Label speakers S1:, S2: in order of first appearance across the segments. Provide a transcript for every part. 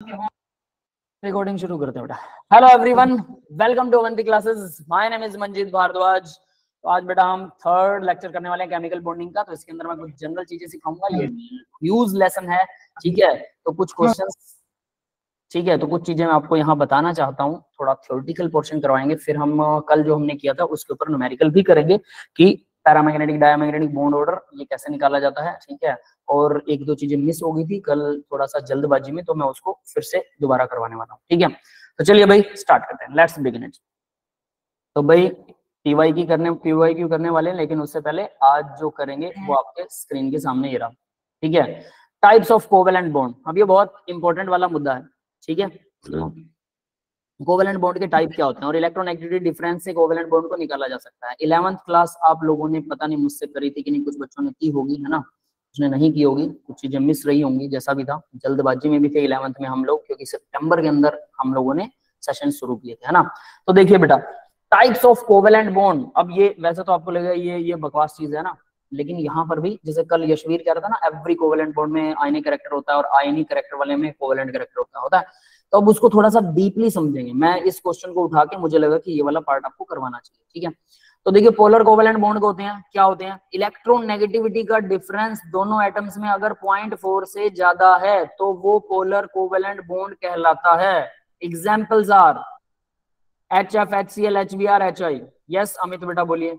S1: Recording शुरू करते हैं बेटा। Hello everyone, welcome to Avanti classes. My name is Manjeet Bhardwaj. तो आज बेटा हम थर्ड लेक्चर करने वाले हैं केमिकल बॉन्डिंग का। तो इसके अंदर मैं कुछ जनरल चीजें सिखाऊंगा। ये यूज लेसन है, ठीक है। तो कुछ क्वेश्चंस, ठीक है। तो कुछ चीजें मैं आपको यहाँ बताना चाहता हूँ। थोड़ा थ्योरेटिकल पोर्शन करवाएंगे, फिर हम कल जो हमने किया था उसके ऊपर न्यूमेरिकल भी करेंगे कि पैरामैग्नेटिक डायमैग्नेटिक बॉन्ड ऑर्डर ये कैसे निकाला जाता है, ठीक है। और एक दो चीजें मिस हो गई थी कल थोड़ा सा जल्दबाजी में, तो मैं उसको फिर से दोबारा करवाने वाला हूँ, ठीक है। तो चलिए भाई स्टार्ट करते हैं, लेट्स बिगिन इट। तो भाई पीवाईक्यू करने वाले हैं, लेकिन उससे पहले आज जो करेंगे वो आपके स्क्रीन के सामने ये रहा, ठीक है। टाइप्स ऑफ कोवेलेंट बॉन्ड, अब ये बहुत इंपॉर्टेंट वाला मुद्दा है, ठीक है। कोवेलेंट बॉन्ड के टाइप क्या होते हैं और इलेक्ट्रोनेगेटिविटी डिफरेंस से कोवेलेंट बॉन्ड को निकाला जा सकता है। 11th क्लास आप लोगों ने पता नहीं मुझसे करी थी कि नहीं, कुछ बच्चों ने की होगी, है ना, उसने नहीं की होगी, कुछ चीजें मिस रही होंगी, जैसा भी था। जल्दबाजी में भी थे 11th में हम लोग, क्योंकि सितंबर के अंदर हम लोगों ने सेशन शुरू किए थे, है ना। तो देखिए बेटा, टाइप्स ऑफ कोवेलेंट बॉन्ड। अब ये वैसे तो आपको लगेगा ये बकवास चीज है ना, लेकिन यहाँ पर भी जैसे कल यशवीर कह रहा था ना, एवरी कोवेलेंट बॉन्ड में आयनिक कैरेक्टर होता है और आयनिक कैरेक्टर वाले में कोवेलेंट कैरेक्टर होता है। तो अब उसको थोड़ा सा डीपली समझेंगे। मैं इस क्वेश्चन को उठा के मुझे लगा कि ये वाला पार्ट आपको करवाना चाहिए, ठीक है। तो देखिए, पोलर कोवेलेंट बॉन्ड होते हैं, क्या होते हैं? इलेक्ट्रोनेगेटिविटी का डिफरेंस दोनों एटम्स में अगर 0.4 से ज्यादा है तो वो पोलर कोवेलेंट बॉन्ड कहलाता है। Examples are HF, HCl, HBr, HI। Yes Amit बेटा बोलिए।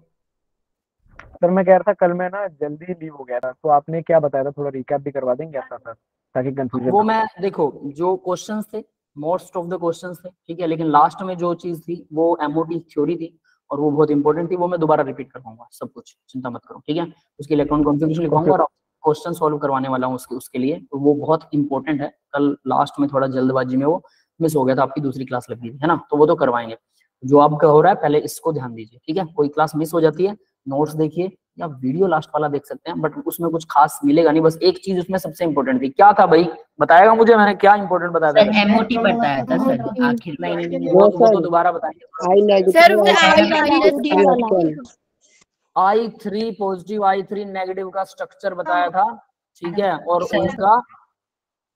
S2: सर मैं कह रहा था कल मैं ना जल्दी लीव हो गया था, तो आपने क्या बताया था, थोड़ा रिकैप भी करवा देंगे आपका सर, ताकि कंफ्यूजन
S1: वो
S2: ना
S1: मैं देखो, जो क्वेश्चंस थे मोस्ट ऑफ द क्वेश्चंस थे, ठीक है, लेकिन लास्ट में जो चीज थी वो एमओटी थ्योरी थी और वो बहुत इंपॉर्टेंट थी। वो मैं दोबारा रिपीट कर पाऊंगा सब कुछ, चिंता मत करो, ठीक है। उसकी इलेक्ट्रॉन कॉन्फ़िगरेशन लिखवाऊंगा और क्वेश्चन सॉल्व करवाने वाला हूँ उसके लिए। तो वो बहुत इंपॉर्टेंट है। कल लास्ट में थोड़ा जल्दबाजी में वो मिस हो गया था, आपकी दूसरी क्लास लग गई थी, है ना। तो वो तो करवाएंगे। जो आपका हो रहा है पहले इसको ध्यान दीजिए, ठीक है। कोई क्लास मिस हो जाती है, नोट्स देखिए या वीडियो लास्ट वाला देख सकते हैं, बट उसमें कुछ खास मिलेगा नहीं। बस एक चीज उसमें सबसे इंपॉर्टेंट थी, क्या था भाई? बताएगा मुझे, मैंने क्या इंपॉर्टेंट बताया था?
S3: सर एमओटी बताया था सर आखिर में।
S1: नहीं, वो तो दोबारा बताएंगे।
S4: सर वो
S1: I3 पॉजिटिव I3 नेगेटिव का स्ट्रक्चर बताया था, ठीक है।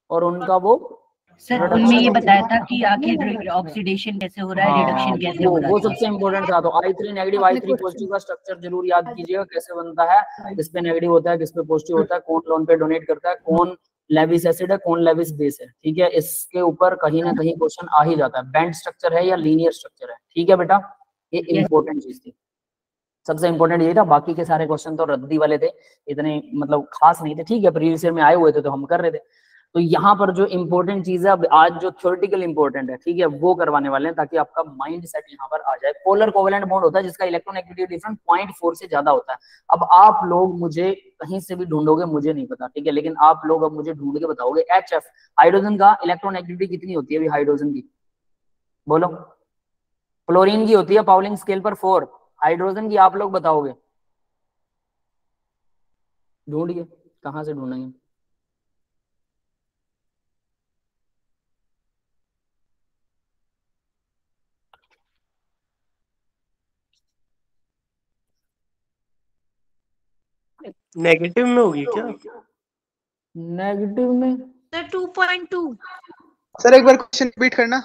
S1: और उनका वो
S3: सर उनमें ये बताया था कि आखिर ऑक्सीडेशन कैसे हो रहा है, रिडक्शन कैसे हो रहा है।
S1: वो सबसे इंपॉर्टेंट था। तो I3 नेगेटिव I3 पॉजिटिव का स्ट्रक्चर जरूर याद कीजिएगा, कैसे बनता है, किस पे नेगेटिव होता है, किस पे पॉजिटिव होता है, कौन लोन पे डोनेट करता है, कौन लेविस एसिड है, कौन लेविस बेस है, ठीक है। इसके ऊपर कहीं ना कहीं क्वेश्चन आ ही जाता है, बेंड स्ट्रक्चर है या लीनियर स्ट्रक्चर है, ठीक है बेटा। ये इंपॉर्टेंट चीज थी, सबसे इंपॉर्टेंट ये था। बाकी के सारे क्वेश्चन तो रद्दी वाले थे, इतने मतलब खास नहीं थे, ठीक है। प्रीवियस ईयर में आए हुए थे तो हम कर रहे थे। तो यहाँ पर जो इंपॉर्टेंट चीज है, अब आज जो थ्योरेटिकल इंपॉर्टेंट है, ठीक है, वो करवाने वाले हैं, ताकि आपका माइंड सेट यहाँ पर आ जाए। पोलर कोवेलेंट बॉन्ड होता है जिसका इलेक्ट्रोनेगेटिविटी डिफरेंस 0.4 से ज्यादा होता है। अब आप लोग मुझे कहीं से भी ढूंढोगे, मुझे नहीं पता, ठीक है, लेकिन आप लोग अब मुझे ढूंढ के बताओगे HF हाइड्रोजन का इलेक्ट्रोनेगेटिविटी कितनी होती है अभी हाइड्रोजन की? बोलो। क्लोरीन की होती है पाउलिंग स्केल पर 4, हाइड्रोजन की आप लोग बताओगे? ढूंढिए, कहां से ढूंढेंगे?
S5: नेगेटिव में होगी क्या?
S1: नेगेटिव में
S4: सर 2.2।
S5: सर एक बार क्वेश्चन रिपीट करना।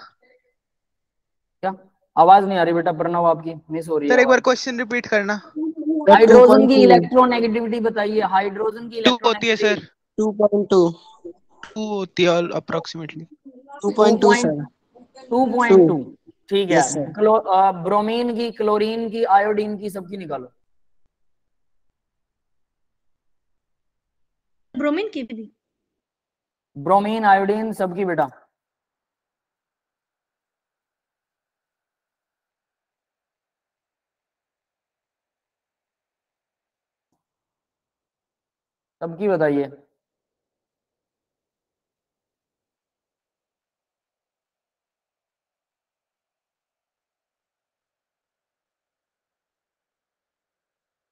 S1: क्या आवाज नहीं आ रही बेटा? प्रणव आपकी मिस हो रही है।
S5: सर एक बार क्वेश्चन रिपीट करना।
S1: हाइड्रोजन की इलेक्ट्रोनेगेटिविटी बताइए। हाइड्रोजन की
S5: 2 होती है सर।
S2: 2.2
S5: होती है अप्रोक्सीमेटली
S2: 2.2 सर।
S1: 2.2 ठीक है।
S2: Yes, sir.
S1: ब्रोमीन की, क्लोरीन की, आयोडीन की, सबकी निकालो।
S4: ब्रोमीन की भी।
S1: ब्रोमीन, आयोडीन, सबकी बेटा। सबकी बताइए।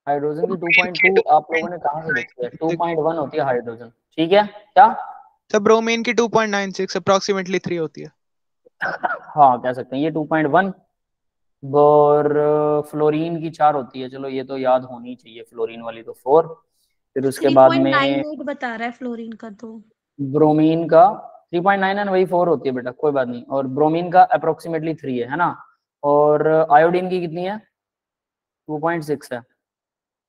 S1: हाइड्रोजन की 2.2 आप लोगों ने कहां से देखी है? 2.1 होती है हाइड्रोजन, ठीक है। क्या
S5: सर ब्रोमीन की 2.96 अप्रोक्सीमेटली 3 होती है।
S1: हाँ कह सकते हैं, ये 2.1 और फ्लोरीन की 4 होती है। चलो ये तो याद होनी चाहिए, फ्लोरीन वाली तो 4। फिर उसके बाद में
S4: 3.98 बता रहा है फ्लोरीन का। तो
S1: ब्रोमीन का 3.9 है, वही 4 होती है बेटा, कोई बात नहीं। और ब्रोमीन का अप्रोक्सीमेटली 3 है ना। और आयोडीन की कितनी है? 2.6 है।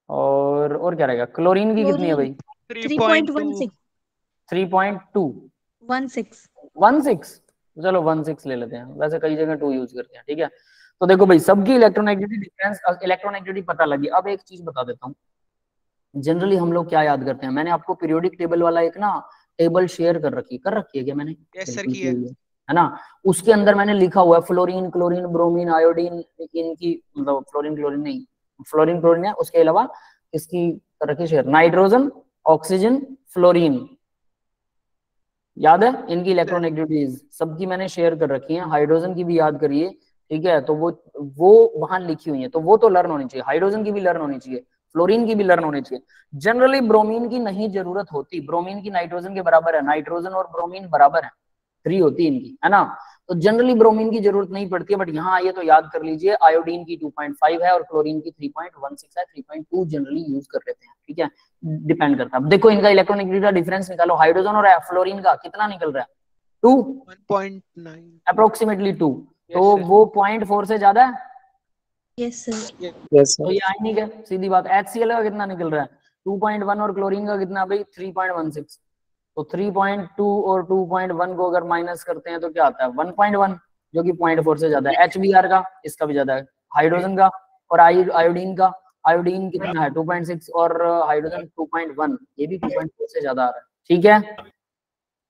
S1: और क्या रहेगा? क्लोरीन की कितनी है भाई?
S4: 3.16
S1: 3.2
S4: 16
S1: चलो 16 ले लेते हैं, वैसे कई जगह 2 यूज करते हैं, ठीक है। तो देखो भाई, सबकी इलेक्ट्रोनेगेटिविटी डिफरेंस, इलेक्ट्रोनेगेटिविटी पता लगी। अब एक चीज बता देता हूँ, जनरली हम लोग क्या याद करते हैं, मैंने आपको पीरियोडिक टेबल वाला एक ना टेबल शेयर कर रखी है क्या मैंने?
S5: यस सर
S1: बिल्कुल
S5: की
S1: की हुई है ना। उसके अंदर मैंने लिखा हुआ है फ्लोरीन, क्लोरीन, ब्रोमीन, आयोडीन, इनकी मतलब फ्लोरीन क्लोरीन नहीं, फ्लोरीन क्लोरीन है, उसके अलावा इसकी कर रखी शेयर, नाइट्रोजन, ऑक्सीजन, फ्लोरीन, याद है इनकी इलेक्ट्रोनेगेटिविटीज सबकी मैंने शेयर कर रखी है। हाइड्रोजन की भी याद करिए, ठीक है। तो वो वहां लिखी हुई है, तो वो तो लर्न होनी चाहिए, हाइड्रोजन की भी लर्न होनी चाहिए, फ्लोरीन की भी लर्न होनी चाहिए। जनरली ब्रोमीन की नहीं जरूरत होती, ब्रोमीन की नाइट्रोजन के बराबर है, नाइट्रोजन और ब्रोमीन बराबर है, 3 होती है इनकी, है ना। तो जनरली ब्रोमीन की जरूरत नहीं पड़ती है, बट यहाँ आइए तो याद कर लीजिए, आयोडीन की 2.5 है और क्लोरीन की 3.16 है, 3.2 जनरली यूज कर लेते हैं, ठीक है। डिपेंड करता है। अब देखो इनका इलेक्ट्रोनेगेटिविटी का डिफरेंस निकालो, हाइड्रोजन और फ्लोरीन का कितना निकल रहा है? 2,
S5: 1.9
S1: अप्रोक्सीमेटली 2। तो
S5: Yes, sir.
S1: वो 0.4 से ज्यादा है,
S4: यस सर
S2: यस
S1: तो ये आयनिक है, सीधी बात। HCl का कितना निकल रहा है? 2.1 और क्लोरीन का कितना भाई? 3.16। तो 3.2 और 2.1 को अगर माइनस करते हैं तो क्या आता है? 1.1, जो कि 0.4 से ज्यादा है। HBr का, इसका भी ज्यादा है, हाइड्रोजन का। और आयोडीन का, आयोडीन कितना है? 2.6 और हाइड्रोजन 2.1, ये भी 2.4 से ज्यादा आ रहा है, ठीक है।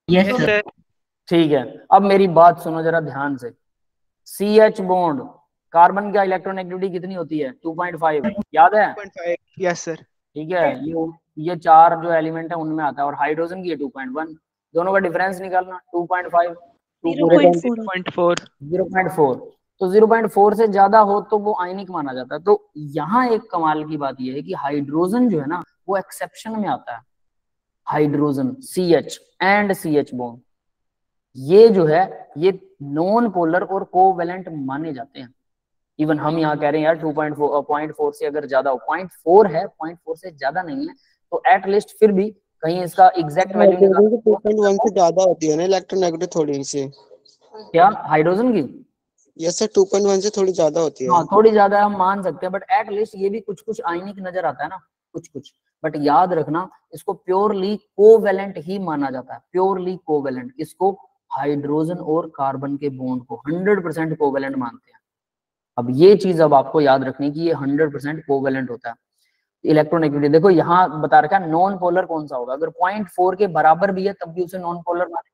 S3: Yes
S5: Yes,
S3: sir.
S5: sir.
S1: ठीक है, अब मेरी बात सुनो जरा ध्यान से। CH बॉन्ड, कार्बन का इलेक्ट्रोनेगेटिविटी कितनी होती है? 2.5, याद है?
S5: 2.5. Yes, sir.
S1: ठीक है, ये 4 जो एलिमेंट है उनमें आता है, और हाइड्रोजन की है 2.1, दोनों का डिफरेंस निकालना, 2.5
S4: 0.4
S5: 0.4.
S1: 0.4। तो 0.4 से ज्यादा हो तो वो आयनिक माना जाता है। तो यहाँ एक कमाल की बात यह है कि हाइड्रोजन जो है ना वो एक्सेप्शन में आता है। Hydrogen CH and CH bond, ये जो है ये नॉन पोलर और कोवेलेंट माने जाते हैं। इवन हम यहाँ कह रहे हैं यार 2.4 से अगर ज्यादा हो, 0.4 है, 0.4 से ज्यादा नहीं है, तो एटलीस्ट फिर भी कहीं इसका एग्जैक्ट वैल्यू निकाल,
S6: 2.1 से ज्यादा होती है ना इलेक्ट्रोनेगेटिव थोड़ी सी।
S1: क्या हाइड्रोजन की?
S6: यस सर, 2.1 से थोड़ी ज्यादा होती है।
S1: हाँ थोड़ी ज्यादा हम मान सकते हैं, बट एटलीस्ट ये भी कुछ कुछ आयनिक नजर आता है ना, कुछ कुछ। बट याद रखना इसको प्योरली कोवेलेंट ही माना जाता है, प्योरली कोवेलेंट। इसको हाइड्रोजन और कार्बन के बॉन्ड को 100% कोवेलेंट मानते हैं। अब ये चीज अब आपको याद रखनी कि ये 100% कोवेलेंट होता है। इलेक्ट्रोनेगेटिविटी देखो यहाँ बता रखा है, नॉन पोलर कौन सा होगा? अगर 0.4 के बराबर भी है तब भी उसे नॉन पोलर माने,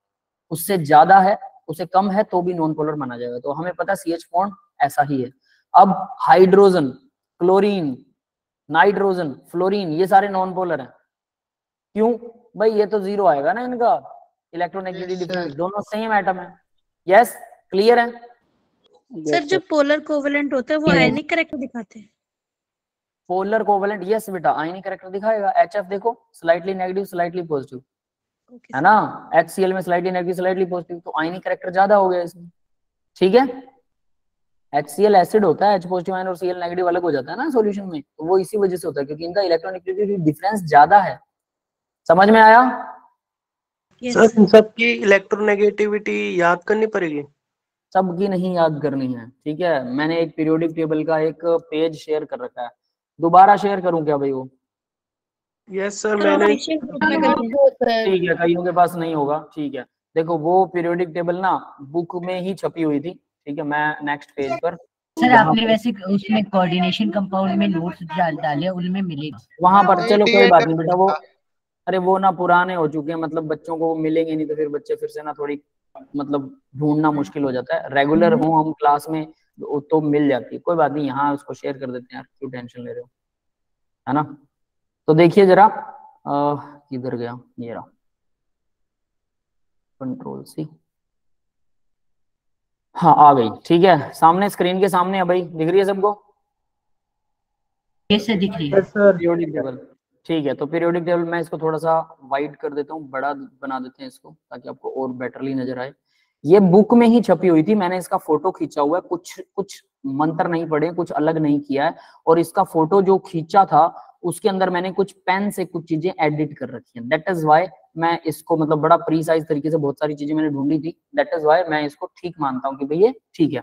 S1: उससे ज्यादा है, उससे कम है तो भी नॉन पोलर माना जाएगा। तो हमें पता है CH बॉन्ड ऐसा ही है। अब हाइड्रोजन, क्लोरीन, नाइट्रोजन, फ्लोरीन, ये सारे नॉन पोलर हैं। क्यों भाई? ये तो 0 आएगा ना इनका इलेक्ट्रोनेगेटिविटी
S5: Yes,
S1: डिफरेंस,
S5: sir.
S1: दोनों सेम एटम है। यस, क्लियर है?
S4: सर जो पोलर कोवेलेंट होता है वो आयनिक करेक्टर दिखाते हैं।
S1: पोलर कोवेलेंट, यस बेटा, आयनिक कैरेक्टर दिखाएगा। HF देखो, स्लाइटली नेगेटिव स्लाइटली पॉजिटिव, है ना। HCl में स्लाइटली नेगेटिव स्लाइटली पॉजिटिव, तो आयनिक कैरेक्टर ज्यादा हो गया इसमें, ठीक है। HCl एसिड होता है, H पॉजिटिव आयन और Cl नेगेटिव अलग हो जाता है ना सॉल्यूशन में, तो वो इसी वजह से होता है क्योंकि इनका इलेक्ट्रोनेगेटिविटी डिफरेंस ज्यादा है। समझ में आया?
S4: यस
S7: इन सबकी इलेक्ट्रोनेगेटिविटी याद करनी पड़ेगी?
S1: सबकी नहीं याद करनी है, ठीक है। मैंने एक पीरियोडिक टेबल का एक पेज शेयर कर रखा है, दोबारा शेयर करूं क्या भाई वो?
S7: यस सर,
S4: सर
S7: मैंने
S4: ऑफिशियल ग्रुप में कर दें।
S1: ठीक है, कईयों के पास नहीं होगा, ठीक है। देखो वो पीरियोडिक टेबल ना बुक में ही छपी हुई थी, ठीक है। मैं नेक्स्ट पेज पर,
S3: सर
S1: वहां
S3: आपने
S1: पर,
S3: वैसे उसमें कोऑर्डिनेशन कंपाउंड में नोट्स डाले, उनमें मिलेगा।
S1: वहां पर चलो कोई बात नहीं बेटा, वो
S5: DNF
S1: अरे वो ना पुराने हो चुके हैं, मतलब बच्चों को वो मिलेंगे नहीं, तो फिर बच्चे फिर से ना थोड़ी मतलब ढूंढना मुश्किल हो जाता है। रेगुलर हो हम क्लास में तो मिल जाती है, कोई बात नहीं। यहाँ उसको शेयर कर देते हैं यार, क्यों टेंशन ले रहे हो, है ना। तो देखिए जरा, किधर गया, ये रहा, Ctrl+C, हाँ आ गई, ठीक है। सामने स्क्रीन के सामने है भाई, दिख रही है सबको?
S3: ये से दिख रही है।
S7: Yes sir.
S1: पीरियोडिक टेबल, ठीक है। तो पीरियोडिक टेबल मैं इसको थोड़ा सा वाइड कर देता हूँ, बड़ा बना देते हैं इसको ताकि आपको और बेटरली नजर आए। ये बुक में ही छपी हुई थी, मैंने इसका फोटो खींचा हुआ है, कुछ कुछ मंत्र नहीं पढ़े, कुछ अलग नहीं किया है। और इसका फोटो जो खींचा था उसके अंदर मैंने कुछ पेन से कुछ चीजें एडिट कर रखी है, दैट इज व्हाई मैं इसको मतलब बड़ा प्रीसाइज तरीके से बहुत सारी चीजें मैंने ढूंढी थी, दैट इज व्हाई मैं इसको ठीक मानता हूँ कि भाई ये ठीक है।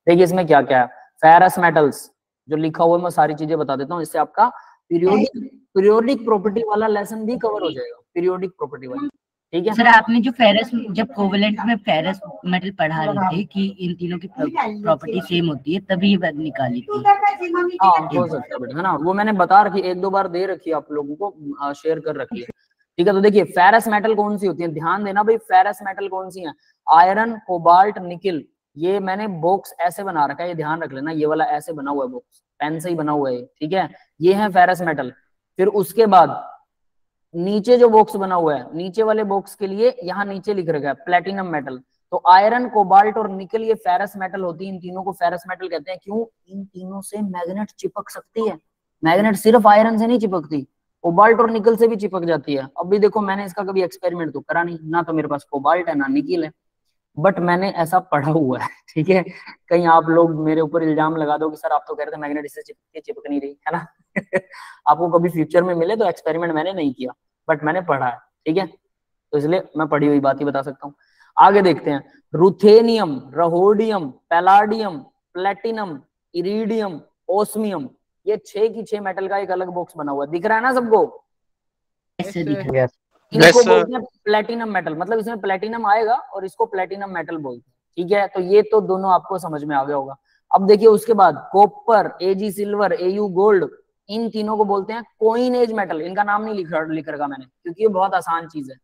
S1: देखिए इसमें क्या क्या है, फेरस मेटल्स जो लिखा हुआ है मैं सारी चीजें बता देता हूँ, इससे आपका पीरियोडिक प्रॉपर्टी वाला लेसन भी कवर हो जाएगा, पीरियोडिक प्रॉपर्टी वाला, ठीक है।
S3: सर आपने जो फेरस, जब कोवेलेंट में फेरस मेटल पढ़ा रहे थे कि इन तीनों की प्रॉपर्टी सेम होती है, तभी ये बात निकाली थी।
S1: हाँ हो सकता है बेटा, है ना, वो मैंने बता रखी, एक दो बार दे रखी है आप लोगों को, शेयर कर रखी है, ठीक है। तो देखिए फेरस मेटल कौन सी होती है, ध्यान देना भाई, फेरस मेटल कौन सी है, आयरन, कोबाल्ट, निकिल। ये मैंने बॉक्स ऐसे बना रखा है, ये ध्यान रख लेना, ये वाला ऐसे बना हुआ है बॉक्स, पेन से ही बना हुआ है, ठीक है। ये है फेरस मेटल। फिर उसके बाद नीचे जो बॉक्स बना हुआ है, नीचे वाले बॉक्स के लिए यहाँ नीचे लिख रखा है प्लेटिनम मेटल। तो आयरन, कोबाल्ट और निकल ये फेरस मेटल होती है, इन तीनों को फेरस मेटल कहते हैं। क्यों? इन तीनों से मैग्नेट चिपक सकती है। मैग्नेट सिर्फ आयरन से नहीं चिपकती, कोबाल्ट और निकल से भी चिपक जाती है। अब भी देखो मैंने इसका कभी एक्सपेरिमेंट तो करा नहीं, ना तो मेरे पास कोबाल्ट है ना निकल है, बट मैंने ऐसा पढ़ा हुआ है, ठीक है। कहीं आप लोग मेरे ऊपर इल्जाम लगा दो कि सर आप तो कह रहे थे मैग्नेट इससे चिपक नहीं रही, है ना। आपको कभी फ्यूचर में मिले तो एक्सपेरिमेंट मैंने नहीं किया, बट मैंने पढ़ा है, ठीक है। तो इसलिए मैं पढ़ी हुई बात ही बता सकता हूँ। आगे देखते हैं, ruthenium, rhodium, palladium, platinum, iridium, osmium, ये 6 की 6 मेटल का एक अलग बॉक्स बना हुआ है, दिख रहा है ना सबको?
S3: ऐसे दिख रहा है।
S2: यस
S1: इनको बोलते हैं प्लेटिनम मेटल, मतलब इसमें प्लेटिनम आएगा और इसको प्लेटिनम मेटल बोलते हैं, ठीक है। तो ये तो दोनों आपको समझ में आ गया होगा। अब देखिए उसके बाद copper, AG silver, AU gold, इन तीनों को बोलते हैं कोइन एज मेटल। इनका नाम नहीं लिख रखा मैंने, क्योंकि ये बहुत आसान चीज है।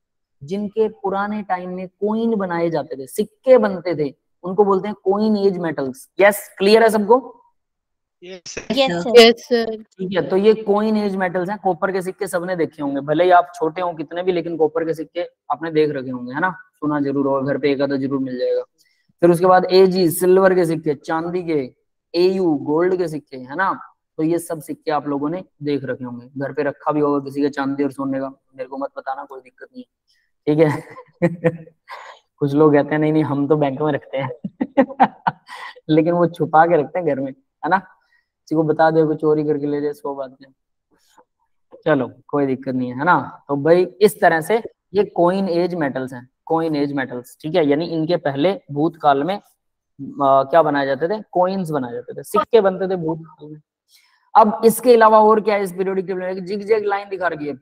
S1: जिनके पुराने टाइम में कोइन बनाए जाते थे, सिक्के बनते थे, उनको बोलते हैं coinage metals. Yes, clear है सबको?
S3: Yes
S4: sir.
S1: ठीक है, तो ये कोइन एज मेटल्स हैं। कॉपर के सिक्के सबने देखे होंगे, भले ही आप छोटे हो कितने भी, लेकिन कॉपर के सिक्के आपने देख रखे होंगे, है ना, सुना जरूर होगा, घर पे एक आधा जरूर मिल जाएगा। फिर उसके बाद एजी सिल्वर के सिक्के, चांदी के, एयू गोल्ड के सिक्के, है ना। तो ये सब सिक्के आप लोगों ने देख रखे होंगे, घर पे रखा भी होगा किसी का चांदी और सोने का, मेरे को मत बताना, कोई दिक्कत नहीं, ठीक है। कुछ लोग कहते हैं नहीं नहीं हम तो बैंक में रखते हैं लेकिन वो छुपा के रखते हैं घर में, है ना। किसी को बता दो कोई चोरी करके ले जाए, 100 बात है, चलो कोई दिक्कत नहीं है ना। तो भाई इस तरह से ये कोइन एज मेटल्स हैं, कोइन एज मेटल्स, ठीक है। यानी इनके पहले भूतकाल में क्या बनाए जाते थे, कोइंस बनाए जाते थे, सिक्के बनते थे भूतकाल में। अब इसके अलावा और क्या है इस पीरियोडिक टेबल में, जिग जैग लाइन दिखा रखी है।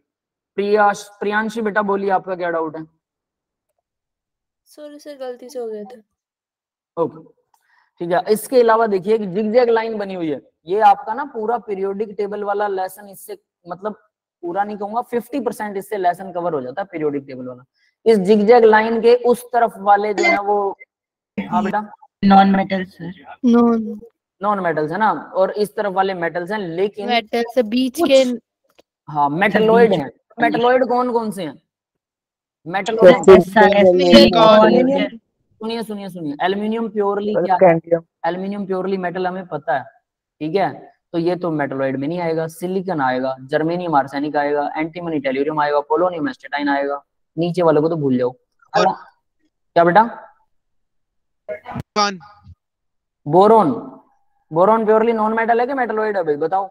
S1: प्रियांशी बेटा बोलिए, आपका क्या डाउट है?
S8: सॉरी सर, गलती से हो गया था।
S1: ओके ठीक है। इसके अलावा देखिए कि जिगजैग लाइन बनी हुई है, ये आपका ना पूरा पीरियोडिक टेबल वाला लेसन, इससे मतलब पूरा नहीं कहूंगा, 50% इससे लेसन कवर हो जाता है पीरियोडिक टेबल वाला। इस जिगजैग लाइन के उस तरफ वाले जो है वो, हाँ बेटा,
S3: non metal sir,
S1: non metals है ना, और इस तरफ वाले मेटल्स हैं, लेकिन
S4: मेटल से बीच के,
S1: हाँ मेटलॉइड हैं। मेटलॉइड कौन कौन से हैं? मेटलॉइड सुनिए सुनिए सुनिए, एल्यूमिनियम प्योरली क्या है? एल्यूमिनियम प्योरली मेटल हमें पता है, ठीक है। तो ये तो मेटलॉइड में नहीं आएगा। सिलिकॉन आएगा, जर्मेनियम आर्सेनिक आएगा, एंटीमनी टेल्यूरियम आएगा, पोलोनियम एस्टेटाइन आएगा। नीचे वाले को तो भूल जाओ। क्या बेटा? Boron, boron purely non metal है कि मेटलॉइड है भाई बताओ?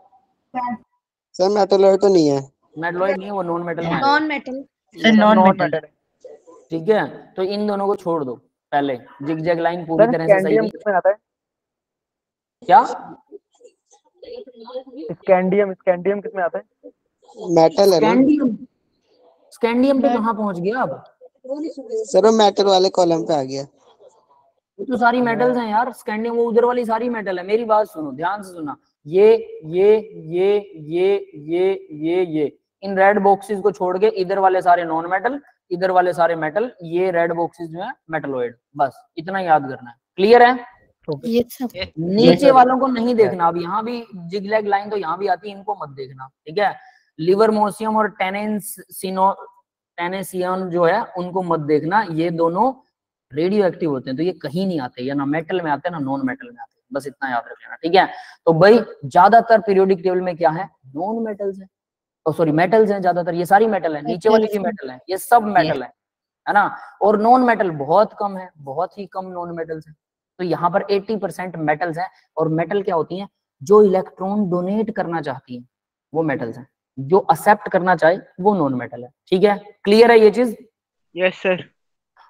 S6: सर मेटलॉइड तो नहीं है,
S1: मेटलॉइड नहीं है, वो नॉन मेटल में
S4: non metal
S3: sir, non metal,
S1: ठीक है। तो इन दोनों को छोड़ दो पहले, जिगजैग लाइन पूरी तरह से सही
S2: किसमें आता है?
S1: क्या?
S2: स्कैंडियम, स्कैंडियम किसमें आता है?
S6: मेटल है ना
S1: स्कैंडियम, स्कैंडियम पे कहाँ पहुंच गया अब?
S6: सर, वो मेटल वाले कॉलम पे आ गया।
S1: वो तो सारी मेटल्स हैं यार, स्कैंडियम वो उधर वाली सारी मेटल है। मेरी बात सुनो, ध्यान से सुना, ये इन रेड बॉक्सेस को छोड़ के इधर वाले सारे नॉन मेटल, इधर वाले सारे मेटल, ये रेड बॉक्सेस जो है मेटलॉइड, बस इतना याद करना है। क्लियर है? नीचे वालों को नहीं देखना। अब यहाँ भी जिगजैग लाइन तो यहाँ भी आती है, इनको मत देखना, ठीक है। लिवरमोसियम और टेनेसियन जो है उनको मत देखना, ये दोनों रेडियो एक्टिव होते हैं, तो ये कहीं नहीं आते, या ना मेटल में आते हैं ना नॉन मेटल में आते हैं, बस इतना याद रख लेना, ठीक है। तो भाई ज्यादातर पीरियोडिक टेबल में क्या है, नॉन मेटल्स है, सॉरी मेटल्स हैं ज्यादातर, ये सारी मेटल है, नीचे वाली भी मेटल है, ये सब मेटल है ना। और नॉन मेटल बहुत कम है, बहुत ही कम नॉन मेटल्स है। तो यहाँ पर 80% मेटल्स हैं। और मेटल क्या होती हैं? जो इलेक्ट्रॉन डोनेट करना चाहती हैं, वो मेटल्स हैं, जो एक्सेप्ट करना चाहे वो नॉन मेटल है। ठीक है, क्लियर है ये चीज?
S5: Yes sir.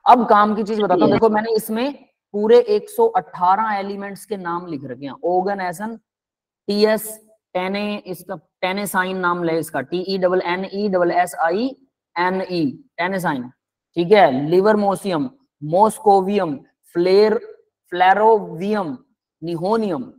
S1: अब काम की चीज बताता हूँ। देखो मैंने इसमें पूरे 118 एलिमेंट्स के नाम लिख रखे हैं। ओर्गन एसन टीएस टेने, इसका टेनेसाइन नाम ले इसका, TENNESSINE, टेनेसाइन। ठीक है, लिवरमोसियम, मोस्कोवियम, फ्लेरोवियम, निहोनियम।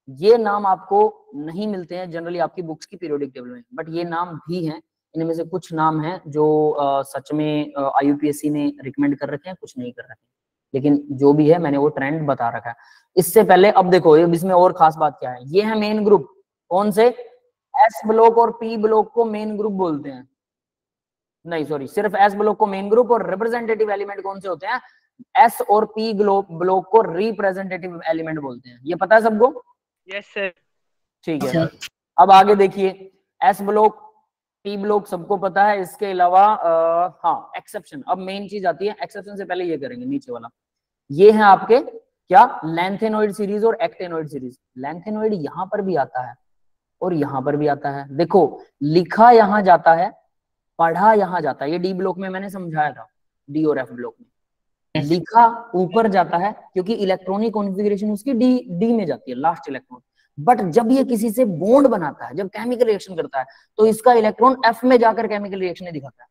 S1: ये नाम आपको नहीं मिलते हैं जनरली आपकी बुक्स की पीरियोडिक टेबल में, बट ये नाम भी हैं। इनमें से कुछ नाम हैं जो सच में IUPAC ने रिकमेंड कर रखे हैं, कुछ नहीं कर रखे हैं, लेकिन जो भी है मैंने वो ट्रेंड बता रखा है। इससे पहले अब देखो इसमें और खास बात क्या है, ये है मेन ग्रुप। कौन से? एस ब्लॉक और पी ब्लॉक को मेन ग्रुप बोलते हैं। नहीं सॉरी, सिर्फ एस ब्लॉक को मेन ग्रुप, और रिप्रेजेंटेटिव एलिमेंट कौन से होते हैं? एस और पी ब्लॉक को रिप्रेजेंटेटिव एलिमेंट बोलते हैं। ये पता है सबको?
S5: Yes sir.
S1: ठीक है, अब आगे देखिए, एस ब्लॉक पी ब्लॉक सबको पता है। इसके अलावा हाँ एक्सेप्शन, अब मेन चीज आती है। एक्सेप्शन से पहले ये करेंगे नीचे वाला, ये है आपके क्या? लैंथेनोइड सीरीज और एक्टेनोइड सीरीज। लैंथेनोइड यहां पर भी आता है और यहां पर भी आता है। देखो लिखा यहां जाता है, पढ़ा यहां जाता है। ये डी ब्लॉक में मैंने समझाया था, डी और एफ ब्लॉक में लिखा ऊपर जाता है क्योंकि इलेक्ट्रॉनिक कॉन्फ़िगरेशन उसकी डी में जाती है, लास्ट इलेक्ट्रॉन। बट जब ये किसी से बॉन्ड बनाता है, जब केमिकल रिएक्शन करता है, तो इसका इलेक्ट्रॉन एफ में जाकर केमिकल रिएक्शन दिखाता है।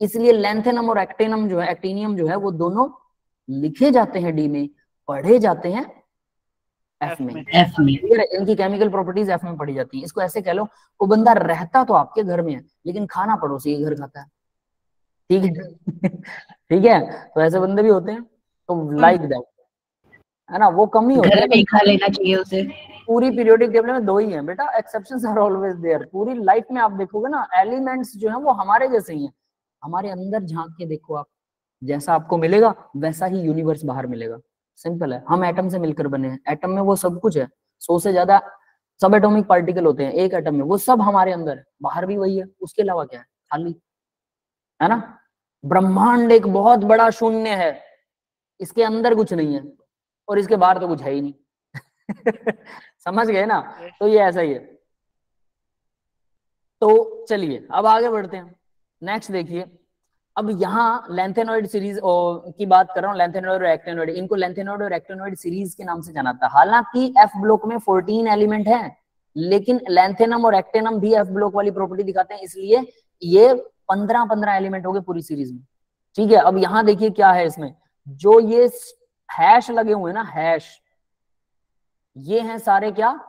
S1: इसलिए लैंथेनम और एक्टेनम जो है, एक्टिनियम जो है, वो दोनों लिखे जाते हैं डी में, पढ़े जाते हैं एफ में। इनकी केमिकल प्रॉपर्टीज एफ में पढ़ी जाती है। इसको ऐसे कह लो, वो बंदा रहता तो आपके घर में है लेकिन खाना पड़ोसी के घर खाता है। ठीक है ठीक है, तो ऐसे बंदे भी होते हैं, तो लाइक दैट, है ना, वो कम नहीं होते
S3: घर में ही खा लेना चाहिए उसे।
S1: पूरी पीरियोडिक टेबल में दो ही हैं बेटा, एक्सेप्शंस आर ऑलवेज देयर। पूरी लाइफ में आप देखोगे ना, एलिमेंट्स जो हैं वो हमारे जैसे ही हैं। हमारे अंदर झांक के देखो आप, जैसा आपको मिलेगा वैसा ही यूनिवर्स बाहर मिलेगा। सिंपल है, हम एटम से मिलकर बने हैं। एटम में वो सब कुछ है, 100 से ज्यादा सब एटॉमिक पार्टिकल होते हैं एक एटम में, वो सब हमारे अंदर है। बाहर भी वही है, उसके अलावा क्या है? खाली, है ना। ब्रह्मांड एक बहुत बड़ा शून्य है, इसके अंदर कुछ नहीं है और इसके बाहर तो कुछ है ही नहीं समझ गए ना? तो ये ऐसा ही है। तो चलिए अब आगे बढ़ते हैं। नेक्स्ट देखिए, अब यहाँ लैंथेनोइड सीरीज की बात कर रहा हूँ, लैंथेनोइड और एक्टेनोइड। इनको लैंथेनोइड और एक्टेनोइड सीरीज के नाम से जाना था। हालांकि एफ ब्लॉक में 14 एलिमेंट हैं, लेकिन लैंथेनम और एक्टेनम भी एफ ब्लॉक वाली प्रॉपर्टी दिखाते हैं, इसलिए ये 15 एलिमेंट हो गए पूरी सीरीज में। ठीक है, अब यहाँ देखिए क्या है इसमें, जो ये हैश लगे हुए हैं ना, हैश, ये हैं सारे क्या,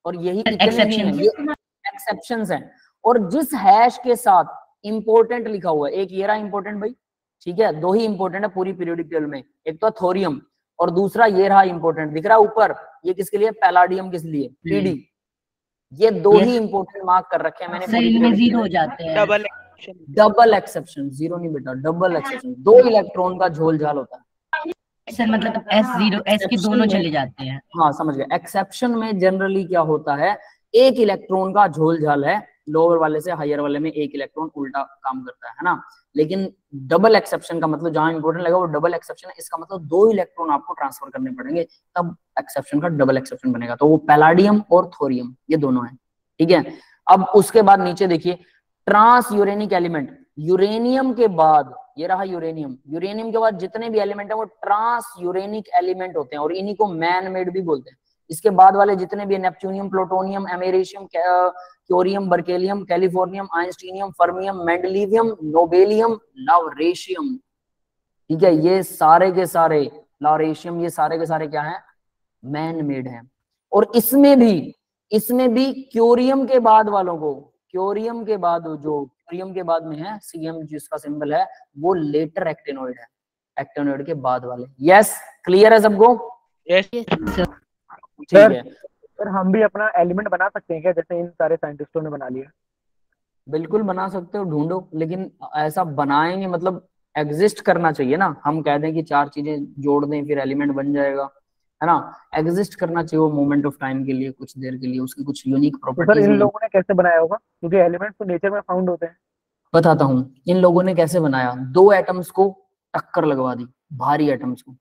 S1: और यही एक्सेप्शंस हैं। और जिस हैश के साथ इंपॉर्टेंट लिखा हुआ है, एक ये रहा इंपॉर्टेंट भाई, ठीक है, दो ही इंपॉर्टेंट है पूरी पीरियोडिक टेबल में, एक तो थोरियम और दूसरा ये रहा इंपॉर्टेंट, दिख रहा है ऊपर, ये किसके लिए? पैलाडियम किस लिए? पीडी। ये दो ही इंपॉर्टेंट मार्क कर रखे हैं मैंने।
S3: जीरो हो जाते हैं।
S1: डबल एक्सेप्शन, जीरो नहीं बेटा, डबल एक्सेप्शन। 2 इलेक्ट्रॉन का झोलझाल होता है
S3: सर, मतलब S0 S के दोनों चले जाते हैं।
S1: हाँ समझ गए। एक्सेप्शन में जनरली क्या होता है, एक इलेक्ट्रॉन का झोलझाल है, लोअर वाले से हायर वाले में एक इलेक्ट्रॉन उल्टा काम करता है ना। लेकिन डबल एक्सेप्शन का मतलब, जहां इंपॉर्टेंट लगा वो डबल एक्सेप्शन है, इसका मतलब 2 इलेक्ट्रॉन आपको ट्रांसफर करने पड़ेंगे, तब एक्सेप्शन का डबल एक्सेप्शन बनेगा। तो वो पैलाडियम और थोरियम ये दोनों है। ठीक है, अब उसके बाद नीचे देखिए, ट्रांस यूरेनिक एलिमेंट। यूरेनियम के बाद ये रहा यूरेनियम, यूरेनियम के बाद जितने भी एलिमेंट है वो ट्रांस यूरेनिक एलिमेंट होते हैं, और इन्हीं को मैन मेड भी बोलते हैं। इसके बाद वाले जितने भी neptunium, plutonium, americium, curium, berkelium, californium, einsteinium, fermium, mendelevium, nobelium, lawrencium, ठीक है, ये सारे के सारे, लाउरेशियम, ये सारे के सारे क्या हैं? मैन मेड हैं। और इसमें भी क्योरियम के बाद वालों को, क्योरियम के बाद जो क्योरियम के बाद में है सीएम जिसका सिंबल है, वो लेटर एक्टेनोइड है, एक्टेनोइड के बाद वाले। यस, क्लियर है सबको?
S5: यस
S1: ठीक है
S2: सर, हम भी अपना एलिमेंट बना सकते हैं क्या, जैसे इन सारे साइंटिस्टों ने बना लिया?
S1: बिल्कुल बना सकते हो, ढूंढो, लेकिन ऐसा बनाएंगे मतलब एग्जिस्ट करना चाहिए ना। हम कह दें कि 4 चीजें जोड़ दें फिर एलिमेंट बन जाएगा, है ना। एग्जिस्ट करना चाहिए वो मोमेंट ऑफ टाइम के लिए, कुछ देर के लिए, उसकी कुछ यूनिक प्रॉपर्टीज।
S2: इन लोगों ने कैसे बनाया होगा, क्योंकि एलिमेंट्स तो नेचर में फाउंड होते हैं।
S1: बताता हूँ इन लोगों ने कैसे बनाया। 2 एटम्स को टक्कर लगवा दी, भारी एटम्स को,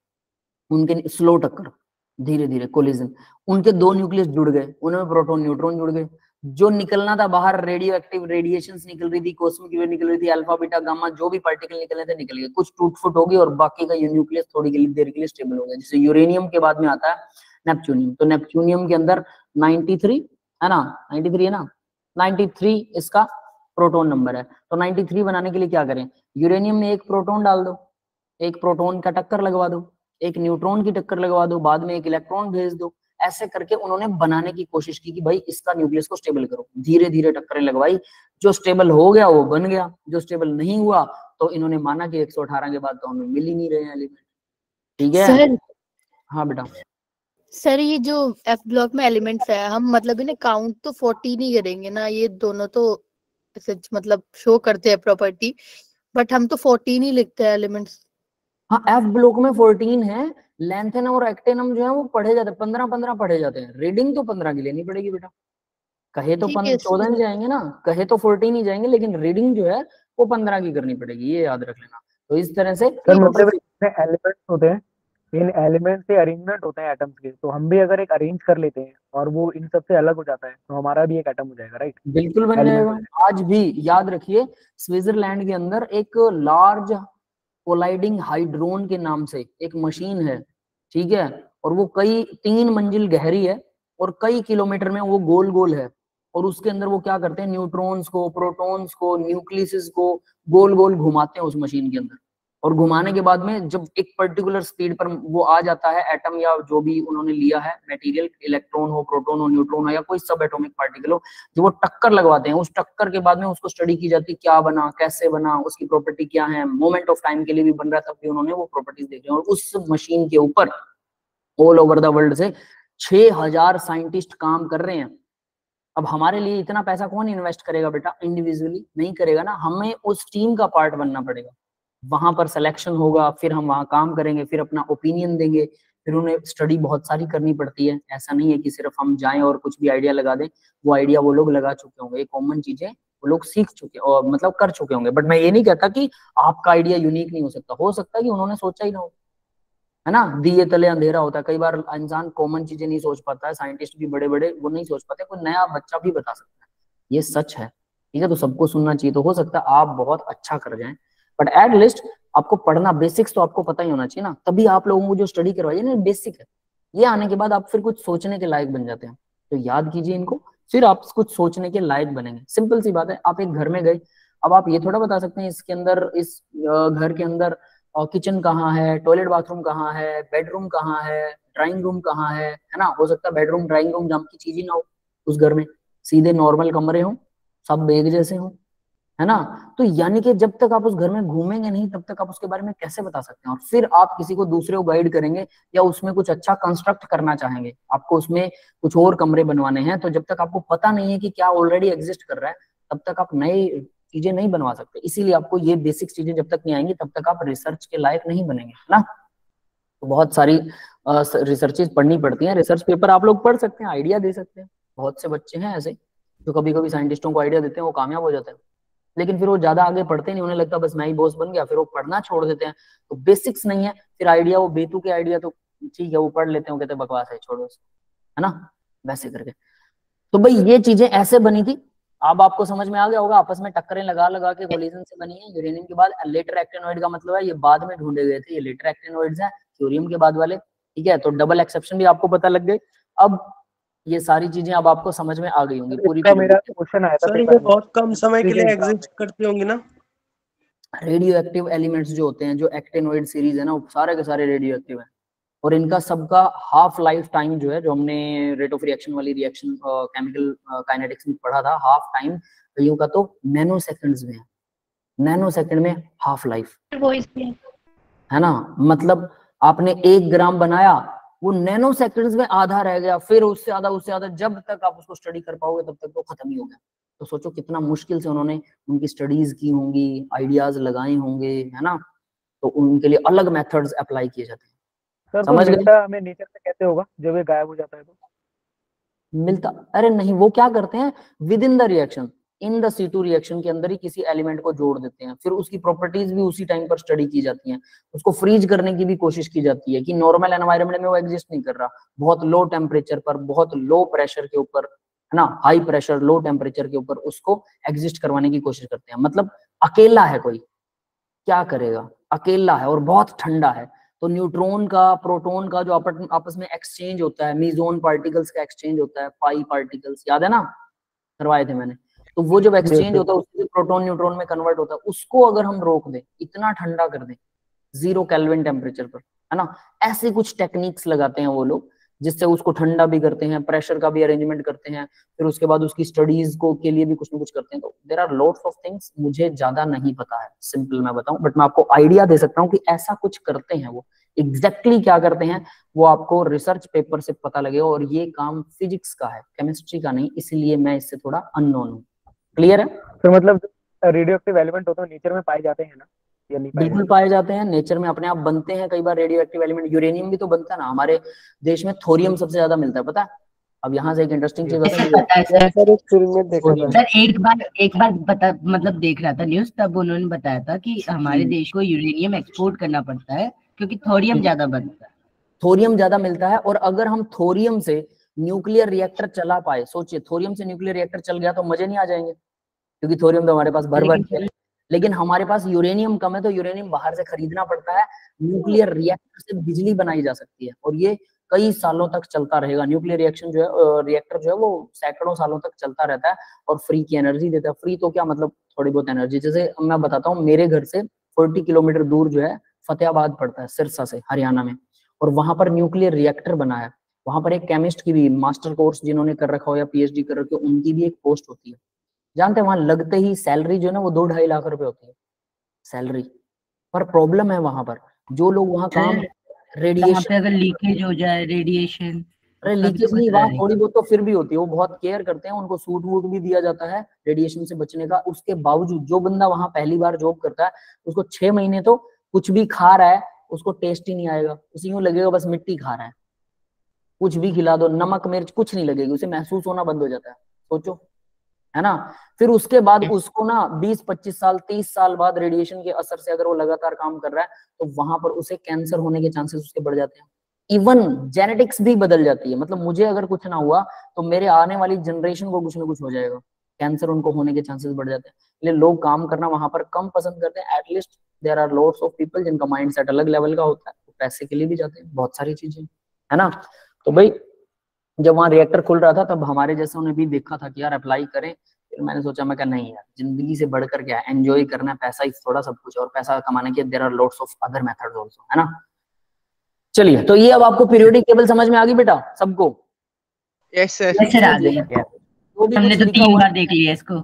S1: उनके स्लो टक्कर, धीरे धीरे कोलिजन, उनके 2 न्यूक्लियस जुड़ गए, उनमें प्रोटॉन न्यूट्रॉन जुड़ गए, जो निकलना था बाहर, रेडियो एक्टिव रेडिएशंस निकल रही थी, कॉस्मिक रे निकल रही थी, अल्फा बीटा गामा जो भी पार्टिकल निकलने थे निकल गए, कुछ टूट फुट होगी और बाकी का न्यूक्लियस थोड़ी देर के लिए स्टेबल हो गया। जैसे यूरेनियम के बाद में आता है नेपच्यूनियम, तो नेपच्यूनियम के अंदर 93 है ना, 93 है ना, 93 इसका प्रोटॉन नंबर है। तो 93 बनाने के लिए क्या करें, यूरेनियम में एक प्रोटॉन डाल दो, एक प्रोटॉन का टक्कर लगवा दो, एक न्यूट्रॉन की टक्कर लगवा दो, बाद में एक इलेक्ट्रॉन भेज दो। ऐसे करके उन्होंने बनाने की कोशिश की कि भाई इसका न्यूक्लियस को स्टेबल करो, धीरे धीरे टक्करें लगवाई, जो स्टेबल हो गया वो बन गया, जो स्टेबल नहीं हुआ तो इन्होंने माना कि 118 के बाद तो हमें मिल ही नहीं रहे हैं एलिमेंट। ठीक है
S9: सर
S1: हाँ बेटा।
S9: सर ये जो एफ ब्लॉक में एलिमेंट्स है, हम मतलब इन्हें काउंट तो 14 ही करेंगे ना, ये दोनों तो ऐसे मतलब शो करते हैं प्रॉपर्टी, बट हम तो 14 ही लिखते हैं एलिमेंट्स।
S1: हाँ एफ ब्लॉक में 14 है, लैंथेनम और एक्टेनम जो है वो पढ़े जाते हैं, 15-15 पढ़े जाते हैं, रीडिंग तो 15 की लेनी पड़ेगी बेटा, कहे तो 14 ही जाएंगे ना, कहे तो 14 ही जाएंगे, लेकिन रीडिंग जो है वो 15 की करनी पड़ेगी, ये याद रख लेना। तो इस तरह से
S2: मतलब एलिमेंट्स होते हैं, इन एलिमेंट से अरेंजमेंट होते हैं एटम्स के, तो हम भी अगर एक अरेंज कर लेते हैं और वो इन सब से अलग हो जाता है तो हमारा भी एक एटम हो जाएगा, राइट?
S1: बिल्कुल बन जाएगा। आज भी याद रखिए स्विट्जरलैंड के अंदर एक लार्ज कोलाइडिंग हाइड्रोन के नाम से एक मशीन है, ठीक है, और वो 3 मंजिल गहरी है और कई किलोमीटर में वो गोल गोल है, और उसके अंदर वो क्या करते हैं, न्यूट्रॉन्स को, प्रोटॉन्स को, न्यूक्लियस को गोल गोल घुमाते हैं उस मशीन के अंदर, और घुमाने के बाद में जब एक पर्टिकुलर स्पीड पर वो आ जाता है एटम या जो भी उन्होंने लिया है मटेरियल, इलेक्ट्रॉन हो, प्रोटॉन हो, न्यूट्रॉन हो या कोई सब एटॉमिक पार्टिकल हो, जो वो टक्कर लगवाते हैं, उस टक्कर के बाद में उसको स्टडी की जाती है, क्या बना, कैसे बना, उसकी प्रॉपर्टी क्या है, मोमेंट ऑफ टाइम के लिए भी बन रहा है, तब भी उन्होंने वो प्रॉपर्टीज देखी, और उस मशीन के ऊपर ऑल ओवर द वर्ल्ड से 6000 साइंटिस्ट काम कर रहे हैं। अब हमारे लिए इतना पैसा कौन इन्वेस्ट करेगा बेटा, इंडिविजुअली नहीं करेगा ना, हमें उस टीम का पार्ट बनना पड़ेगा, वहां पर सिलेक्शन होगा, फिर हम वहां काम करेंगे, फिर अपना ओपिनियन देंगे, फिर उन्हें स्टडी बहुत सारी करनी पड़ती है, ऐसा नहीं है कि सिर्फ हम जाएं और कुछ भी आइडिया लगा दें, वो आइडिया वो लोग लगा चुके होंगे, ये कॉमन चीजें वो लोग सीख चुके और मतलब कर चुके होंगे। बट मैं ये नहीं कहता कि आपका आइडिया यूनिक नहीं हो सकता कि उन्होंने सोचा ही ना हो, है ना, दिए तले अंधेरा होता है, कई बार इंसान कॉमन चीजें नहीं सोच पाता है, साइंटिस्ट भी बड़े बड़े वो नहीं सोच पाते, कोई नया बच्चा भी बता सकता है, ये सच है, ठीक है, तो सबको सुनना चाहिए, तो हो सकता है आप बहुत अच्छा कर जाएं, बट एट लीस्ट आपको पढ़ना, बेसिक्स तो आपको पता ही होना चाहिए ना, तभी आप लोगों को जो स्टडी करवाइए ना बेसिक है, ये आने के बाद आप फिर कुछ सोचने के लायक बन जाते हैं, तो याद कीजिए इनको, फिर आप कुछ सोचने के लायक बनेंगे। सिंपल सी बात है, आप एक घर में गए, अब आप ये थोड़ा बता सकते हैं इसके अंदर, इस घर के अंदर किचन कहाँ है, टॉयलेट बाथरूम कहाँ है, बेडरूम कहाँ है, ड्राइंग रूम कहाँ है ना, हो सकता है बेडरूम ड्राइंग रूम जम की चीज ही ना हो उस घर में, सीधे नॉर्मल कमरे हो, सब एक जैसे हो, है ना, तो यानी कि जब तक आप उस घर में घूमेंगे नहीं तब तक आप उसके बारे में कैसे बता सकते हैं, और फिर आप किसी को दूसरे को गाइड करेंगे या उसमें कुछ अच्छा कंस्ट्रक्ट करना चाहेंगे, आपको उसमें कुछ और कमरे बनवाने हैं, तो जब तक आपको पता नहीं है कि क्या ऑलरेडी एग्जिस्ट कर रहा है तब तक आप नए चीजें नहीं बनवा सकते, इसीलिए आपको ये बेसिक चीजें जब तक नहीं आएंगी तब तक आप रिसर्च के लायक नहीं बनेंगे, है ना। तो बहुत सारी रिसर्चेज पढ़नी पड़ती हैं, रिसर्च पेपर आप लोग पढ़ सकते हैं, आइडिया दे सकते हैं, बहुत से बच्चे हैं ऐसे जो कभी कभी साइंटिस्टों को आइडिया देते हैं, वो कामयाब हो जाते हैं, लेकिन फिर वो ज्यादा आगे पढ़ते नहीं, उन्हें लगता बस मैं ही बॉस बन गया, फिर वो पढ़ना छोड़ देते हैं, तो बेसिक्स नहीं है, फिर आइडिया वो बेतु के आइडिया तो ठीक है वो पढ़ लेते हैं, कहते हैं बकवास है छोड़ो, है ना, वैसे करके। तो भाई ये चीजें ऐसे बनी थी, अब आपको समझ में आ गया होगा, आपस में टक्करें लगा लगा के कोलिजन से बनी है। यूरेनियम के बाद लेटर एक्टिनोइड का मतलब है ये बाद में ढूंढे गए थे, ये लेटर एक्टिनोइड्स हैं थ्योरियम के बाद वाले, ठीक है, तो डबल एक्सेप्शन भी आपको पता लग गए। अब ये सारी चीजें अब आपको समझ में आ गई होंगी पूरी।
S2: मेरा क्वेश्चन आया था
S7: सर ये बहुत कम समय के लिए एग्जिस्ट करती होंगी ना।
S1: रेडियो एक्टिव एलिमेंट्स जो होते हैं, जो एक्टिनोइड सीरीज है ना, वो सारे के सारे रेडियो एक्टिव है, और इनका सबका हाफ लाइफ टाइम जो है, जो हमने रेट ऑफ रिएक्शन वाली रिएक्शन केमिकल काइनेटिक्स में पढ़ा था, हाफ टाइम कईयों का तो नैनो सेकंड्स में है, नैनो सेकंड में हाफ लाइफ है ना, मतलब आपने 1 ग्राम बनाया, वो नैनो सेकंड्स में आधा रह गया, फिर उससे आधा, जब तक आप उसको स्टडी कर पाओगे तब तक वो खत्म ही हो गया। तो सोचो कितना मुश्किल से उन्होंने उनकी स्टडीज की होंगी, आइडियाज लगाए होंगे, है ना, तो उनके लिए अलग मेथड्स अप्लाई किए जाते हैं।
S2: सर समझ गए? हमें नेचर से कैसे होगा जब ये गायब हो जाता है तो
S1: मिलता? अरे नहीं, वो क्या करते हैं, within the reaction, in the situ reaction के अंदर ही किसी एलिमेंट को जोड़ देते हैं, फिर उसकी प्रॉपर्टीज भी उसी टाइम पर स्टडी की जाती हैं, उसको फ्रीज करने की भी कोशिश की जाती है कि नॉर्मल एनवायरनमेंट में वो एग्जिस्ट नहीं कर रहा, बहुत लो टेम्परेचर पर, बहुत लो प्रेशर के ऊपर है ना, हाई प्रेशर लो टेम्परेचर के ऊपर उसको एग्जिस्ट करवाने की कोशिश करते हैं। मतलब अकेला है कोई, क्या करेगा, अकेला है और बहुत ठंडा है, तो न्यूट्रॉन का प्रोटॉन का जो आपस में एक्सचेंज होता है, मीजोन पार्टिकल्स का एक्सचेंज होता है, पाई पार्टिकल्स, याद है ना, करवाए थे मैंने। तो वो जब एक्सचेंज होता है उससे प्रोटॉन न्यूट्रॉन में कन्वर्ट होता है, उसको अगर हम रोक दें, इतना ठंडा कर दें 0 केल्विन टेम्परेचर पर, है ना, ऐसे कुछ टेक्निक्स लगाते हैं वो लोग जिससे उसको ठंडा भी करते हैं, प्रेशर का भी अरेंजमेंट करते हैं, फिर उसके बाद उसकी स्टडीज को के लिए भी कुछ ना कुछ करते हैं। तो there are lots of things, मुझे ज्यादा नहीं पता है, सिंपल मैं बताऊं, बट मैं आपको आइडिया दे सकता हूँ कि ऐसा कुछ करते हैं वो। एग्जैक्टली क्या करते हैं वो आपको रिसर्च पेपर से पता लगेगा, और ये काम फिजिक्स का है, केमिस्ट्री का नहीं, इसलिए मैं इससे थोड़ा अननोन हूँ। क्लियर है?
S2: तो मतलब रेडियो एक्टिव एलिमेंट होते हैं नेचर में पाए जाते हैं ना, या नहीं
S1: बिल्कुल पाए जाते हैं, नेचर में अपने आप बनते हैं, कई बार रेडियो एक्टिव एलिमेंट, यूरेनियम भी तो बनता है ना, हमारे देश में थोरियम सबसे ज्यादा मिलता है, पता है? अब यहाँ से एक इंटरेस्टिंग चीज
S3: पता है सर।
S6: सर एक फिल्म में देखा था।
S3: सर एक बार बता, मतलब देख रहा था न्यूज, तब उन्होंने बताया था कि हमारे देश को यूरेनियम एक्सपोर्ट करना पड़ता है क्योंकि थोरियम ज्यादा बनता है,
S1: थोरियम ज्यादा मिलता है। और अगर हम थोरियम से न्यूक्लियर रिएक्टर चला पाए, सोचिए थोरियम से न्यूक्लियर रिएक्टर चल गया तो मजे नहीं आ जाएंगे, क्योंकि थोरियम तो हमारे पास भर भर है, लेकिन हमारे पास यूरेनियम कम है, तो यूरेनियम बाहर से खरीदना पड़ता है। न्यूक्लियर रिएक्टर से बिजली बनाई जा सकती है, और ये कई सालों तक चलता रहेगा। न्यूक्लियर रिएक्शन जो है, रिएक्टर जो है वो सैकड़ों सालों तक चलता रहता है, और फ्री की एनर्जी देता है। फ्री तो क्या मतलब, थोड़ी बहुत एनर्जी। जैसे मैं बताता हूँ, मेरे घर से 40 किलोमीटर दूर जो है फतेहाबाद पड़ता है, सिरसा से, हरियाणा में, और वहां पर न्यूक्लियर रिएक्टर बना है। वहां पर एक केमिस्ट की भी मास्टर कोर्स जिन्होंने कर रखा हो या पीएचडी कर रखी हो, उनकी भी एक पोस्ट होती है। जानते हैं वहां लगते ही सैलरी जो है ना वो 2-2.5 लाख रुपए होती है सैलरी। पर प्रॉब्लम है वहां पर, जो लोग वहां काम,
S3: वहाँ
S1: रेडिएशन,
S3: पे अगर लीकेज हो जाए, रेडिएशन,
S1: अरे लीकेज नहीं, वहां थोड़ी बहुत तो फिर भी होती है, वो बहुत केयर करते हैं, उनको सूट वूट भी दिया जाता है रेडिएशन से बचने का। उसके बावजूद जो बंदा वहां पहली बार जॉब करता है, उसको 6 महीने तो कुछ भी खा रहा है उसको टेस्ट ही नहीं आएगा, उसे यूं लगेगा बस मिट्टी खा रहा है। कुछ भी खिला दो, नमक मिर्च कुछ नहीं लगेगी, उसे महसूस होना बंद हो जाता है, सोचो, है ना। फिर उसके बाद उसको ना 20-25 साल 30 साल बाद रेडिएशन के असर से अगर वो लगातार काम कर रहा है, तो वहां पर उसे कैंसर होने के चांसेस उसके बढ़ जाते हैं। इवन जेनेटिक्स भी बदल जाती है, मतलब मुझे अगर कुछ ना हुआ तो मेरे आने वाली जनरेशन को कुछ ना कुछ हो जाएगा, कैंसर उनको होने के चांसेस बढ़ जाते हैं। इसलिए लोग काम करना वहां पर कम पसंद करते हैं। At least there are lots of people जिनका माइंड सेट अलग लेवल का होता है, तो पैसे के लिए भी जाते हैं, बहुत सारी चीजें, है ना। तो भाई जब वहां रिएक्टर खुल रहा था, तब हमारे जैसे उन्हें भी देखा था कि यार अप्लाई करें। फिर मैंने सोचा, मैं कहा नहीं यार, जिंदगी से बढ़कर क्या है, एंजॉय करना है, पैसा ही थोड़ा सब कुछ, और पैसा कमाने के there are lots of other methods also, है ना। चलिए, तो ये अब आपको पीरियोडिक टेबल समझ में आ गई बेटा सबको?
S5: Yes sir.
S3: सर आ गई,
S1: जो भी
S3: हमने
S1: कुछ
S3: तो
S1: लिखा
S3: 3
S1: हुआ
S3: बार देख लिया इसको।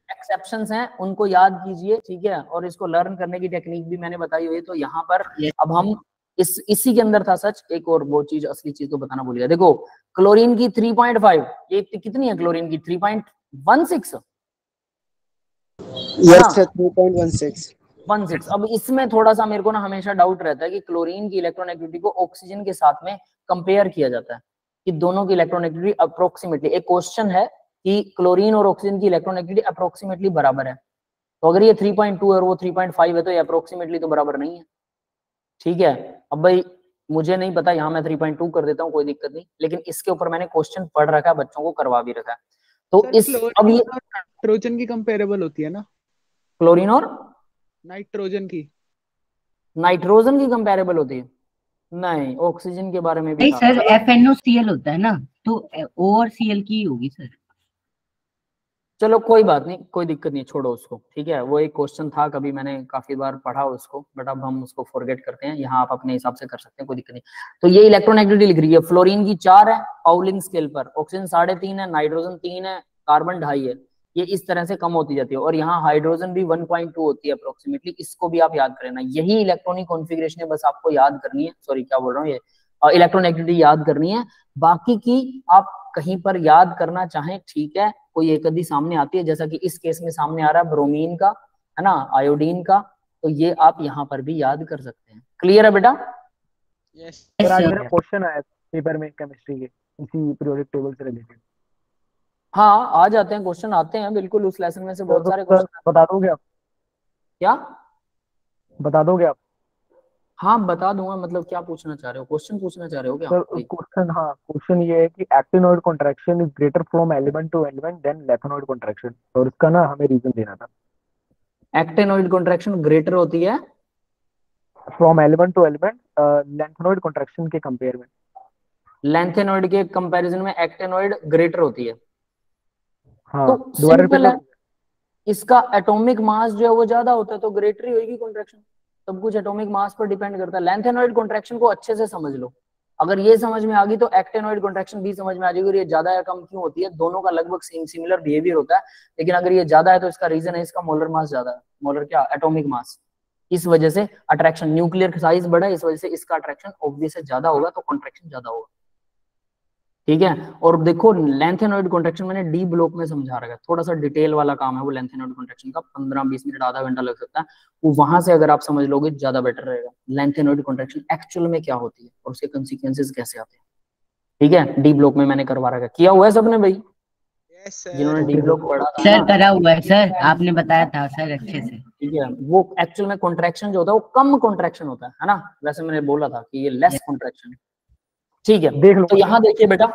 S1: एक्सेप्शंस हैं उनको याद कीजिए, ठीक है, और इसको लर्न करने की टेक्निक भी मैंने बताई हुई है। तो यहाँ पर अब हम इसी के अंदर था सच, एक और वो चीज, असली चीज तो बताना भूल गया। देखो क्लोरीन की 3.5, ये कितनी है क्लोरीन की? 3.16।
S6: Yes sir 3.16।
S1: अब इसमें थोड़ा सा मेरे को ना हमेशा डाउट रहता है कि क्लोरीन की इलेक्ट्रॉनेगेटिविटी को ऑक्सीजन के साथ में कंपेयर किया जाता है कि दोनों की इलेक्ट्रॉनेगेटिविटी अप्रोक्सीमेटली, एक क्वेश्चन है कि क्लोरीन और ऑक्सीजन की इलेक्ट्रॉनेगेटिविटी अप्रोक्सीमेटली बराबर है। तो अगर ये 3.2 और वो 3.5 है, तो ये अप्रोक्सीमेटली तो बराबर नहीं है, ठीक है। अब भाई मुझे नहीं पता, यहाँ मैं 3.2 कर देता हूँ, कोई दिक्कत नहीं, लेकिन इसके ऊपर मैंने क्वेश्चन पढ़ रखा है, बच्चों को करवा भी रखा है। तो
S5: सर,
S1: इस अब ये
S5: नाइट्रोजन की कंपेरेबल होती है ना,
S1: क्लोरीन और
S5: नाइट्रोजन की
S1: कंपेरेबल होती है? नहीं, ऑक्सीजन के बारे में भी
S3: नहीं
S1: था।
S3: सर, FNOCl होता है ना, तो O और Cl की होगी सर।
S1: चलो कोई बात नहीं, कोई दिक्कत नहीं, छोड़ो उसको, ठीक है। वो एक क्वेश्चन था, कभी मैंने काफी बार पढ़ा उसको, बट अब हम उसको फॉरगेट करते हैं। यहाँ आप अपने हिसाब से कर सकते हैं, कोई दिक्कत नहीं। तो ये इलेक्ट्रोनेगेटिविटी लिख रही है, फ्लोरीन की 4 है पाउलिंग स्केल पर, ऑक्सीजन 3.5 है, नाइट्रोजन 3 है, कार्बन 2.5 है। ये इस तरह से कम होती जाती है, और यहाँ हाइड्रोजन भी 1.2 होती है अप्रोक्सीमेटली। इसको भी आप याद करना, यही इलेक्ट्रॉनिक कॉन्फ़िगरेशन है, बस आपको याद करनी है। सॉरी क्या बोल रहा हूँ, ये इलेक्ट्रोनेगेटिविटी याद करनी है। बाकी की आप कहीं पर याद करना चाहें, ठीक है, कोई एक आधी सामने आती है, जैसा कि इस केस में सामने आ रहा है ब्रोमीन का, है ना, आयोडीन का, तो ये आप यहाँ पर भी याद कर सकते हैं। क्लियर है बेटा?
S5: यस
S2: सर आज मेरा क्वेश्चन आया पेपर में केमिस्ट्री के, इसी पीरियोडिक टेबल से रिलेटेड।
S1: हाँ, आ जाते हैं क्वेश्चन, आते हैं बिल्कुल, उस लेसन में से बहुत सारे क्वेश्चन।
S2: बता दोगे आप?
S1: क्या
S2: बता दोगे आप?
S1: हाँ बता दूंगा, मतलब क्या पूछना चाह रहे हो, क्वेश्चन पूछना चाह रहे हो क्या?
S2: सर क्वेश्चन, हाँ क्वेश्चन ये है कि actinoid contraction is greater from element to element than lanthanoid contraction, और इसका ना हमें रीजन देना था।
S1: एक्टिनोइड कॉन्ट्रैक्शन ग्रेटर होती है
S2: from element to element lanthanoid contraction के कंपेयर में।
S1: लेंथेनोइड के कंपैरिजन में एक्टिनोइड ग्रेटर होती है।
S2: हाँ
S1: तो
S2: दोबारा
S1: सिंपल है,
S2: रिपीट।
S1: इसका एटॉमिक मास जो है वो ज्यादा होता है तो ग्रेटर ही होगी कॉन्ट्रैक्शन। सब कुछ एटॉमिक मास पर डिपेंड करता है। लेंथेनोइड कॉन्ट्रैक्शन को अच्छे से समझ लो, अगर ये समझ में आ गई तो एक्टिनोइड कॉन्ट्रैक्शन भी समझ में आ जाएगी। और ये ज्यादा या कम क्यों होती है, दोनों का लगभग सेम सिमिलर बिहेवियर होता है, लेकिन अगर ये ज्यादा है तो इसका रीजन है इसका मोलर मास ज्यादा है। मोलर क्या, एटॉमिक मास। इस वजह से अट्रैक्शन, न्यूक्लियर साइज बड़ा है, इस वजह से इसका अट्रैक्शन ऑब्वियस है ज्यादा होगा, तो कॉन्ट्रैक्शन ज्यादा होगा। ठीक है, और देखो लेंथेनोइड कॉन्ट्रैक्शन मैंने डी ब्लॉक में समझा रखा है, थोड़ा सा डिटेल वाला काम है वो लेंथेनोइड कॉन्ट्रैक्शन का, 15-20 मिनट आधा घंटा लग सकता है, वो वहां से अगर आप समझ लोगे ज्यादा बेटर रहेगा। लेंथेनोइड कॉन्ट्रैक्शन एक्चुअल में क्या होती है और उसके कंसिक्वेंसेस कैसे आते हैं। ठीक है, डी ब्लॉक में मैंने करवा रखा है, किया हुआ है सबने भाई?
S5: Yes sir.
S1: जिन्होंने डी ब्लॉक पढ़ा था
S3: सर
S1: ना,
S3: करा हुआ है सर, आपने बताया था सर अच्छे से।
S1: ठीक है, वो एक्चुअल में कॉन्ट्रैक्शन जो होता है वो कम कॉन्ट्रैक्शन होता है ना, वैसे मैंने बोला था कि ये लेस कॉन्ट्रैक्शन है। ठीक है,
S2: देख लो
S1: तो यहाँ देखिए बेटा,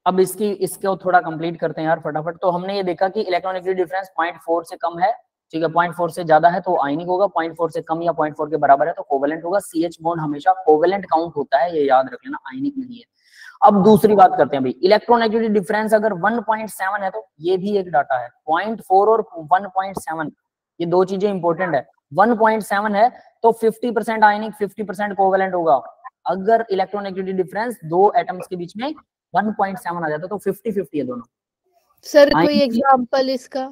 S1: अब इसको थोड़ा कंप्लीट करते हैं यार फटाफट। तो हमने ये देखा कि इलेक्ट्रोनेगेटिव डिफरेंस 0.4 से कम है, ठीक है, 0.4 से ज्यादा है तो आयनिक होगा, 0.4 से कम या 0.4 के बराबर है तो कोवेलेंट होगा। CH बॉन्ड हमेशा कोवेलेंट काउंट होता है, ये याद रख लेना, आयनिक नहीं है। अब दूसरी बात करते हैं भाई, इलेक्ट्रोनेगेटिव डिफरेंस अगर 1.7 है तो ये भी एक डाटा है, 0.4 और 1.7 ये दो चीजें इंपॉर्टेंट है। 1.7 है तो 50% आयनिक 50% कोवेलेंट होगा। अगर इलेक्ट्रोनेगेटिव डिफरेंस दो एटम्स के बीच में 1.7 आ जाता तो 50-50 है दोनों।
S9: सर कोई एग्जांपल इसका?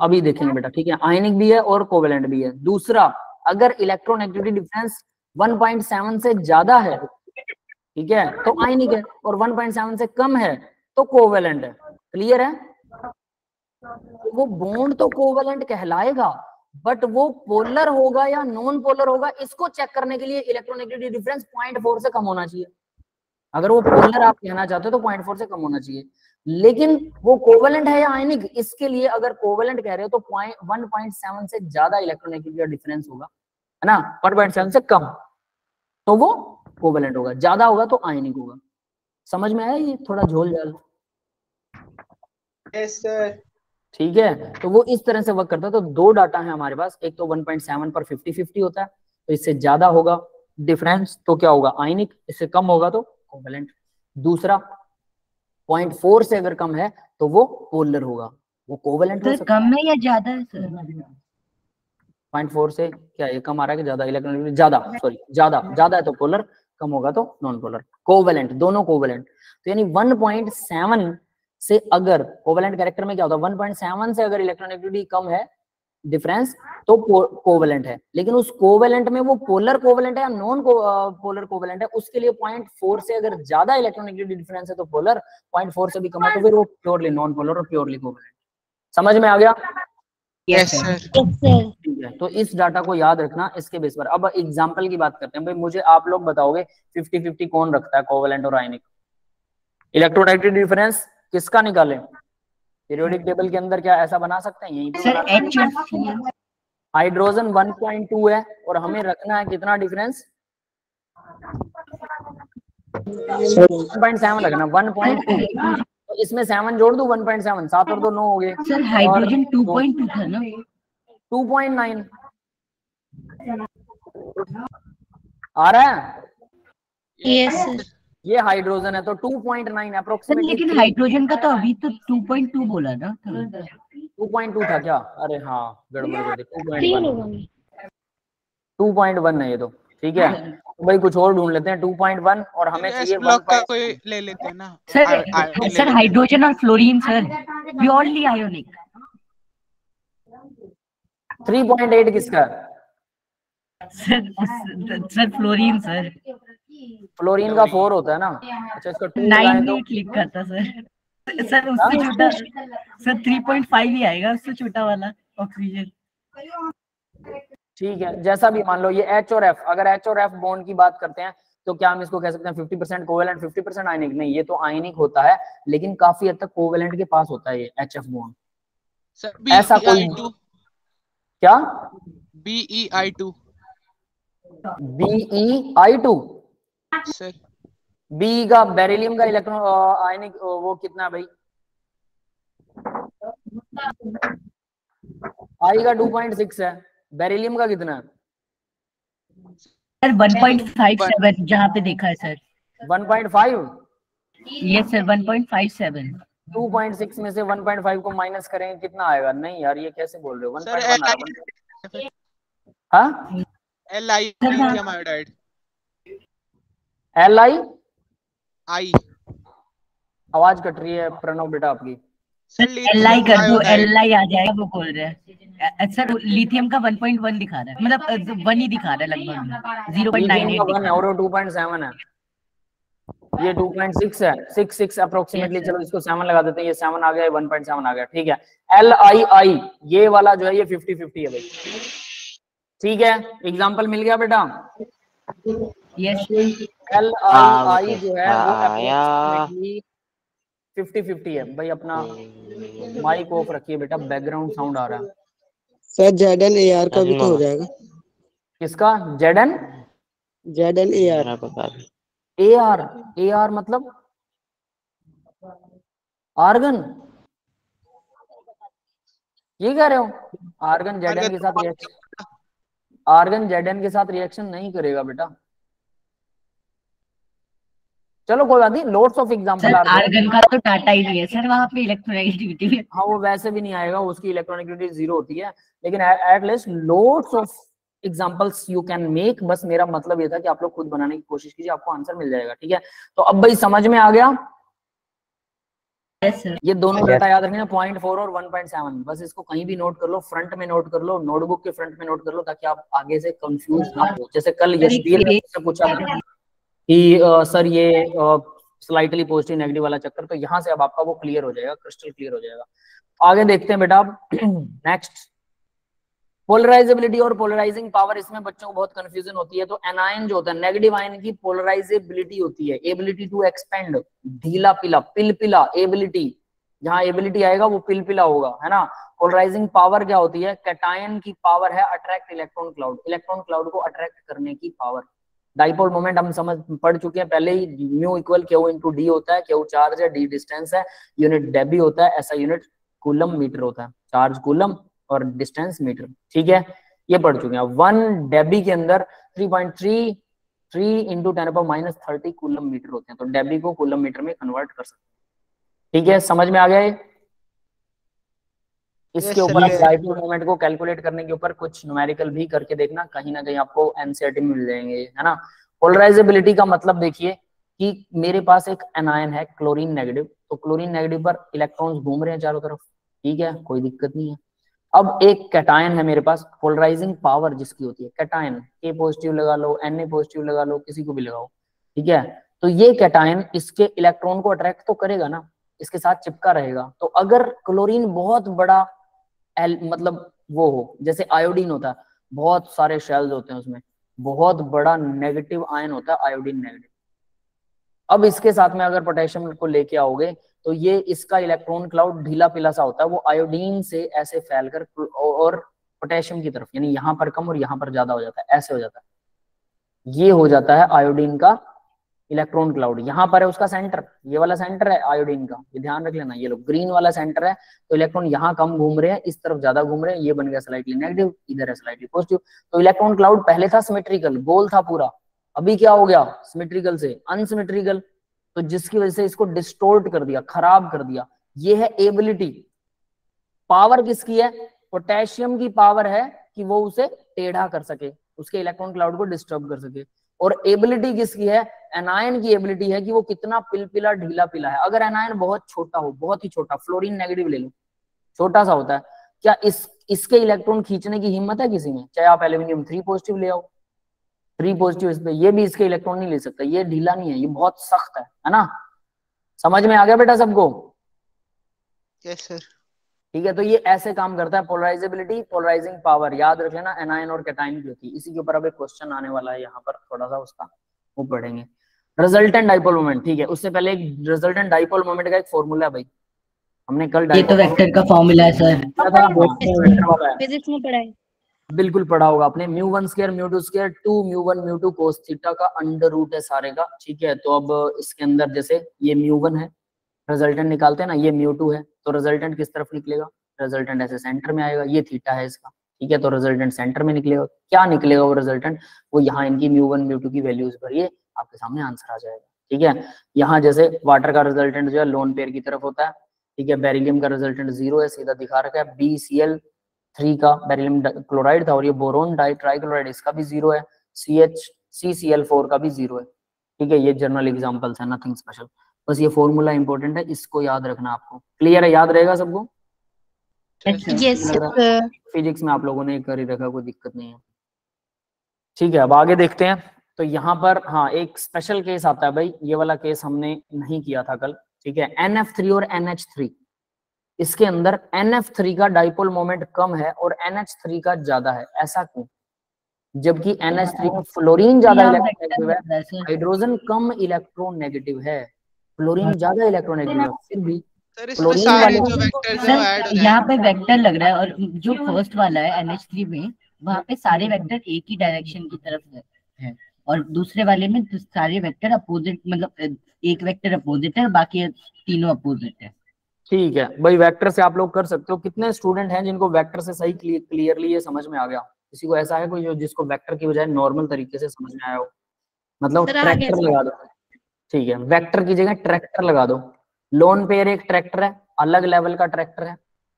S1: अभी देखेंगे बेटा, ठीक है, आयनिक भी है और कोवेलेंट भी है। दूसरा, अगर इलेक्ट्रोनेगेटिव डिफरेंस 1.7 से ज्यादा है, ठीक है, तो आयनिक है, और 1.7 से कम है तो कोवेलेंट है। क्लियर है? वो बॉन्ड तो कोवेलेंट कहलाएगा, बट वो पोलर होगा या नॉन पोलर होगा, इसको चेक करने के लिए इलेक्ट्रोनेगेटिव डिफरेंस 0.4 से कम होना चाहिए। अगर वो पोलर आप कहना चाहते हो तो 0.4 से कम होना चाहिए, लेकिन वो कोवेलेंट है या आयनिक, इसके लिए अगर कोवेलेंट कह रहे हो तो 1.7 से ज्यादा इलेक्ट्रोनेगेटिव डिफरेंस होगा, है ना, 1.7 से कम तो वो कोवेलेंट होगा, ज्यादा होगा तो आयनिक होगा। समझ में आया ये थोड़ा झोल झाल?
S5: Yes sir.
S1: ठीक है, तो वो इस तरह से वर्क करता है। तो दो डाटा है हमारे पास, एक तो 1.7 पर 50-50 होता है, तो इससे ज्यादा होगा डिफरेंस तो क्या होगा, आयनिक, इससे कम होगा तो कोवेलेंट। दूसरा 0.4 से अगर कम है तो वो पोलर होगा, वो कोवेलेंट हो
S3: सर
S1: सकता है।
S3: कम है या ज्यादा है सर?
S1: 0.4 से क्या ये कम आ रहा है कि ज्यादा? इलेक्ट्रॉनिक ज्यादा, सॉरी ज्यादा है तो पोलर, कम होगा तो नॉन पोलर। कोवेलेंट, दोनों कोवेलेंट। तो यानी 1.7 से अगर कोवेलेंट कैरेक्टर में क्या होता है, 1.7 से अगर इलेक्ट्रोनेगेटिविटी कम है डिफरेंस तो कोवेलेंट है, लेकिन उस कोवेलेंट में वो पोलर कोवेलेंट है या नॉन पोलर कोवेलेंट है, उसके लिए 0.4 से अगर ज्यादा इलेक्ट्रोनेगेटिविटी डिफरेंस है तो पोलर, 0.4 से भी कम है तो फिर वो प्योरली नॉन पोलर और प्योरली कोवेलेंट। समझ में आ गया?
S5: Yes sir.
S1: ठीक है, तो इस डाटा को याद रखना इसके बेस पर। अब एग्जांपल की बात करते हैं भाई, मुझे आप लोग बताओगे 50-50 कौन रखता है कोवेलेंट और आयनिक? इलेक्ट्रोनेगेटिव डिफरेंस किसका निकालें? पीरियोडिक टेबल के अंदर क्या ऐसा बना सकते हैं? यहीं पे
S3: सर
S1: बना सकते हैं।
S3: H
S1: हाइड्रोजन 1.2 है और हमें रखना है कितना डिफरेंस? 1.7 रखना, 1.2, तो इसमें 7 जोड़ दूं, 1.7 7 और 2 9 हो गए।
S3: सर हाइड्रोजन 2.2 था ना?
S1: 2.9 आ रहा है?
S4: Yes sir.
S1: ये हाइड्रोजन है तो 2.9
S3: सर
S1: अप्रोक्सीमेटली।
S3: लेकिन हाइड्रोजन का तो अभी तो 2.2 बोला ना?
S1: 2.2 था क्या? अरे हाँ गड़बड़ कर दी,
S4: 3 होगा।
S1: 2.1 है ये तो। ठीक है, तो भाई कुछ और ढूंढ लेते हैं 2.1, और हमें
S5: एस
S1: चाहिए
S5: ब्लॉक का
S1: 1.
S5: कोई ले लेते हैं ना।
S3: सर हाइड्रोजन और फ्लोरीन सर प्योरली आयोनिक।
S1: 3.8 किसका है?
S3: Sir fluorine sir.
S1: फ्लोरीन का 4 होता है ना? अच्छा, इसका 2 लगाएं तो
S3: 98 लिखा था सर उससे छोटा सर 3.5 ही आएगा, उससे छोटा वाला ऑक्सीजन।
S1: ठीक है, जैसा भी मान लो, ये H और F, अगर H और F बॉन्ड की बात करते हैं तो क्या हम इसको कह सकते हैं 50% कोवेलेंट 50% आयनिक? नहीं, ये तो आयनिक होता है, लेकिन काफी हद तक कोवेलेंट के पास होता है ये HF बॉन्ड।
S5: सर
S1: ऐसा कोई
S5: BeI2
S1: क्या?
S5: BeI2
S1: BeI2
S5: सर
S1: बी का बेरिलियम का इलेक्ट्रॉन आयनिक वो कितना है भाई? आई का 2.6 है, बेरिलियम का कितना है?
S3: सर 1.57 जहाँ पे देखा है सर।
S1: 1.5।
S3: Yes sir 1.57।
S1: 2.6 में से 1.5 को माइनस करेंगे कितना आएगा? नहीं यार ये कैसे बोल रहे हो? 1.1 आ रहा है। हाँ
S5: Li लिथियम आयोडाइड
S1: Li आवाज कट रही है प्रणव बेटा आपकी।
S5: सर
S3: Li कर दो, Li आ जाएगा वो बोल रहे हैं सर। लिथियम का 1.1 दिखा रहा है, मतलब 1 ही दिखा रहा है लगभग, 0.98
S1: 1 है और 2.7 है, ये 2.6 है, 6 अप्रोक्सीमेटली। चलो इसको 7 लगा देते हैं, ये 7 आ गया, 1.7 आ गया, ठीक है। LII ये वाला जो है ये 50-50 है भाई, ठीक है। एग्जांपल मिल गया बेटा?
S3: यस।
S1: LII जो है वो अप्रोक्सीमेटली 50-50 है भाई। अपना माइक ऑफ रखिए बेटा, बैकग्राउंड साउंड आ रहा है।
S6: सर ZnAr का भी तो हो जाएगा।
S1: किसका? ZnAr AR मतलब आर्गन, ये कह रहे हो? आर्गन Zn के साथ रिएक्शन, आर्गन Zn के साथ रिएक्शन नहीं करेगा बेटा। चलो कोई बात नहीं, लोट्स ऑफ एग्जांपल आ रहे हैं।
S3: आर्गन का तो डाटा ही नहीं है सर, वहाँ पे इलेक्ट्रोनेगेटिविटी है।
S1: हाँ वो वैसे भी नहीं आएगा, उसकी इलेक्ट्रोनेगेटिविटी 0 होती है, लेकिन at least lots of examples you can make. बस मेरा मतलब ये था कि आप लोग खुद बनाने की कोशिश कीजिए, आपको आंसर मिल जाएगा, ठीक है। तो अब भाई समझ में आ गया?
S3: yes,
S1: ये दोनों डाटा याद रखना, 0.4 और 1.7। बस इसको कहीं भी नोट कर लो, फ्रंट में नोट कर लो, नोटबुक के फ्रंट में नोट कर लो, ताकि आप आगे से कंफ्यूज ना हो। जैसे कल यशवीर ने मुझसे पूछा कि सर ये स्लाइटली पॉजिटिव नेगेटिव वाला चक्कर, तो यहाँ से अब आपका वो क्लियर हो जाएगा, क्रिस्टल क्लियर हो जाएगा। आगे देखते हैं बेटा। नेक्स्ट पोलराइजेबिलिटी और पोलराइजिंग पावर, इसमें बच्चों को बहुत कंफ्यूजन होती है। तो एनायन जो होता है, नेगेटिव आयन की पोलराइजेबिलिटी होती है, एबिलिटी टू एक्सपेंड, ढीला पिला, पिलपिला, एबिलिटी, जहां एबिलिटी आएगा वो पिलपिला होगा, है ना। पोलराइजिंग पावर क्या होती है? कैटायन की पावर है attract electron cloud, electron cloud को अट्रैक्ट करने की पावर। डाइपोल मोमेंट हम समझ पढ़ चुके हैं पहले ही, mu equal q into d होता है, क्यू चार्ज है, डी डिस्टेंस है, यूनिट डेबी होता है, ऐसा यूनिट कूलम मीटर होता है, चार्ज कूलम और डिस्टेंस मीटर, ठीक है। ये पढ़ चुके हैं। 1 डेबी के अंदर 3.33 इंटू 10⁻³ कूलम मीटर होते हैं, तो डेबी को कूलम मीटर में कन्वर्ट कर सकते हैं, ठीक है। समझ में आ गया ये? इसके ऊपर आप डाइपोल मोमेंट को कैलकुलेट करने के ऊपर कुछ न्यूमेरिकल भी करके देखना, कहीं ना कहीं आपको एनसीईआरटी में मिल जाएंगे, है ना। पोलराइजेबिलिटी का मतलब देखिए कि मेरे पास एक एनायन है क्लोरीन नेगेटिव, तो क्लोरीन नेगेटिव पर इलेक्ट्रॉन्स घूम रहे हैं चारों तरफ, ठीक है, कोई दिक्कत नहीं है। अब एक कैटायन है मेरे पास, पोलराइजिंग पावर जिसकी होती है, कैटायन के पॉजिटिव लगा लो, Na पॉजिटिव लगा लो, किसी को भी लगाओ, ठीक है। तो ये कैटायन इसके इलेक्ट्रॉन को अट्रैक्ट तो करेगा ना, इसके साथ चिपका रहेगा। तो अगर क्लोरीन बहुत बड़ा मतलब वो हो, जैसे आयोडीन होता है, बहुत सारे शेल्स होते हैं उसमें, बहुत बड़ा नेगेटिव आयन होता है आयोडीन नेगेटिव। अब इसके साथ में अगर पोटेशियम को लेके आओगे तो ये इसका इलेक्ट्रॉन क्लाउड ढीला पिला सा होता है, वो आयोडीन से ऐसे फैलकर और पोटेशियम की तरफ, यानी यहाँ पर कम और यहाँ पर ज्यादा हो जाता है, ऐसे हो जाता है। ये हो जाता है आयोडीन का इलेक्ट्रॉन क्लाउड। यहाँ पर है उसका सेंटर, ये वाला सेंटर है आयोडीन का, ये ध्यान रख लेना। ये लो ग्रीन वाला सेंटर है, तो इलेक्ट्रॉन यहाँ कम घूम रहे हैं, इस तरफ ज्यादा घूम रहे हैं, ये बन गया स्लाइटली नेगेटिव, इधर है स्लाइटली पॉजिटिव। तो इलेक्ट्रॉन क्लाउड पहले था सिमेट्रिकल, गोल था पूरा, अभी क्या हो गया? सिमेट्रिकल से अनसिमेट्रिकल, तो जिसकी वजह से इसको डिस्टोर्ट कर दिया, खराब कर दिया। ये है एबिलिटी। पावर किसकी है? पोटेशियम की पावर है कि वो उसे टेढ़ा कर सके, उसके इलेक्ट्रॉन क्लाउड को डिस्टर्ब कर सके। और एबिलिटी किसकी है? एनायन की एबिलिटी है कि वो कितना पिलपिला ढीला पिला है। अगर एनायन बहुत छोटा हो, बहुत ही छोटा, फ्लोरीन नेगेटिव ले लो, छोटा सा होता है, क्या इसके इलेक्ट्रॉन खींचने की हिम्मत है किसी में? चाहे आप एल्यूमिनियम 3 पॉजिटिव ले आओ, 3 पॉजिटिव इस पे, ये भी इसके इलेक्ट्रॉन नहीं ले सकता, ये ढीला नहीं है, ये बहुत सख्त है ना। समझ में आ गया बेटा सबको?
S5: Yes sir.
S1: ठीक है, तो ये ऐसे काम करता है। पोलराइजेबिलिटी, पोलराइजिंग पावर याद रख लेना, एनायन और कैटायन की होती है। इसी के ऊपर अब एक क्वेश्चन आने वाला है, यहाँ पर थोड़ा सा उसका वो पढ़ेंगे। रिजल्टेंट डाइपोल मोमेंट, ठीक है, उससे पहले एक रिजल्टेंट डाइपोल मोमेंट का एक फॉर्मूला है भाई, हमने कल
S3: ये तो वेक्टर का फॉर्मूला है सर,
S4: फिजिक्स में पढ़ा है।
S1: बिल्कुल पढ़ा होगा आपने, μ1 स्क्वायर μ2 स्क्वायर 2 μ1 μ2 cos थीटा का अंडर रूट है सारे का, ठीक है। तो अब इसके अंदर जैसे ये μ1 है, रिजल्टेंट निकालते हैं ना, ये μ2 है, तो रिजल्टेंट किस तरफ निकलेगा, रिजल्टेंट ऐसे सेंटर में आएगा, ये थीटा है इसका, ठीक है। तो रिजल्टेंट सेंटर में निकलेगा, क्या निकलेगा वो रिजल्टेंट, वो यहाँ इनकी μ1 μ2 की वैल्यूज भरिए, आपके सामने आंसर आ जाएगा, ठीक है। यहाँ जैसे वाटर का रिजल्टेंट जो है लोन पेयर की तरफ होता है, ठीक है। बेरिलियम का रिजल्टेंट 0 है, सीधा दिखा रखा है। BCl3 का बेरिलियम क्लोराइड था, और ये बोरोन ट्राइक्लोराइड इसका भी 0 है। CCl4 का भी 0 है, ठीक है। ये जनरल एग्जांपल्स है, नथिंग स्पेशल, बस ये फॉर्मूला इंपॉर्टेंट है, इसको याद रखना आपको। क्लियर है, याद रहेगा सबको?
S4: Yes sir.
S1: फिजिक्स में आप लोगों ने कर ही रखा, कोई दिक्कत नहीं है, ठीक है। अब आगे देखते हैं। तो यहाँ पर हाँ एक स्पेशल केस आता है भाई, ये वाला केस हमने नहीं किया था कल, ठीक है। NF3 और NH3, इसके अंदर NF3 का डाइपोल मोमेंट कम है और NH3 का ज्यादा है, ऐसा क्यों? जबकि NH3 में फ्लोरीन ज्यादा इलेक्ट्रोनेगेटिव है, हाइड्रोजन कम इलेक्ट्रोनेगेटिव है, फ्लोरीन ज्यादा इलेक्ट्रोनेगेटिव है, फिर भी
S5: सर इसमें सारे जो वेक्टर्स हैं वो ऐड हो
S3: यहाँ
S5: जाएंगे।
S3: पे वेक्टर लग रहा है, और जो फर्स्ट वाला है NH3 में, वहाँ पे सारे वेक्टर एक ही डायरेक्शन की तरफ है, और दूसरे वाले में तो सारे वेक्टर अपोजिट, मतलब एक वेक्टर अपोजिट है, बाकी तीनों अपोजिट है।
S1: ठीक है भाई, वेक्टर से आप लोग कर सकते हो। कितने स्टूडेंट हैं जिनको वेक्टर से सही क्लियरली ये समझ में आ गया? किसी को ऐसा है कोई जो जिसको वेक्टर की बजाय नॉर्मल तरीके से समझ में आया हो? मतलब ट्रैक्टर लगा दो, ठीक है, वेक्टर की जगह ट्रैक्टर लगा दो। लोन पेयर एक ट्रैक्टर है, अलग लेवल का ट्रैक्टर है,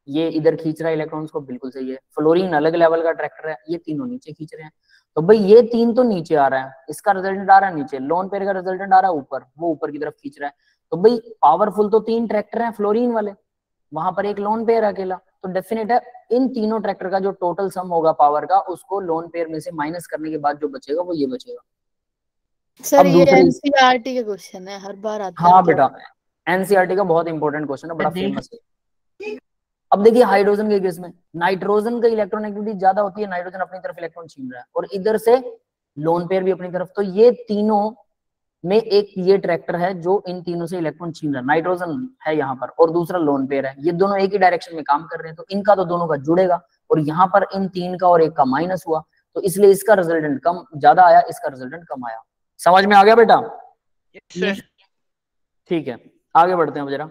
S1: ये इधर खींच रहा है इलेक्ट्रॉन्स को, बिल्कुल सही है। फ्लोरीन अलग लेवल का ट्रैक्टर है, ये तीनों नीचे खींच रहे हैं, तो भाई ये तीन तो नीचे आ रहा है, इसका रिजल्टेंट आ रहा है नीचे, लोन पेयर का रिजल्टेंट आ रहा है ऊपर, वो ऊपर की तरफ खींच रहा है। तो भाई पावरफुल तो तीन ट्रैक्टर हैं फ्लोरीन वाले, वहां पर एक लोन पेयर अकेला, तो डेफिनेट है इन तीनों ट्रैक्टर का जो टोटल सम होगा पावर का, उसको लोन पेयर में से माइनस करने के बाद जो बचेगा वो ये बचेगा।
S9: सर ये एनसीईआरटी का क्वेश्चन है, हर बार आता है।
S1: हाँ बेटा, एनसीईआरटी का बहुत इंपॉर्टेंट क्वेश्चन है, बड़ा फेमस है। अब देखिए हाइड्रोजन के केस में नाइट्रोजन का इलेक्ट्रोनेगेटिविटी ज्यादा होती है, नाइट्रोजन अपनी तरफ इलेक्ट्रॉन छीन रहा है, और इधर से लोन पेयर भी अपनी तरफ, तो ये तीनों में एक ये ट्रैक्टर है जो इन तीनों से इलेक्ट्रॉन छीन रहा है, नाइट्रोजन है यहाँ पर और दूसरा लोन पेयर है, ये दोनों एक ही डायरेक्शन में काम कर रहे हैं, तो इनका तो दोनों का जुड़ेगा, और यहाँ पर इन तीन का और एक का माइनस हुआ, तो इसलिए इसका रिजल्टेंट कम ज्यादा आया, इसका रिजल्टेंट कम आया। समझ में आ गया बेटा? ठीक है, आगे बढ़ते हैं जरा।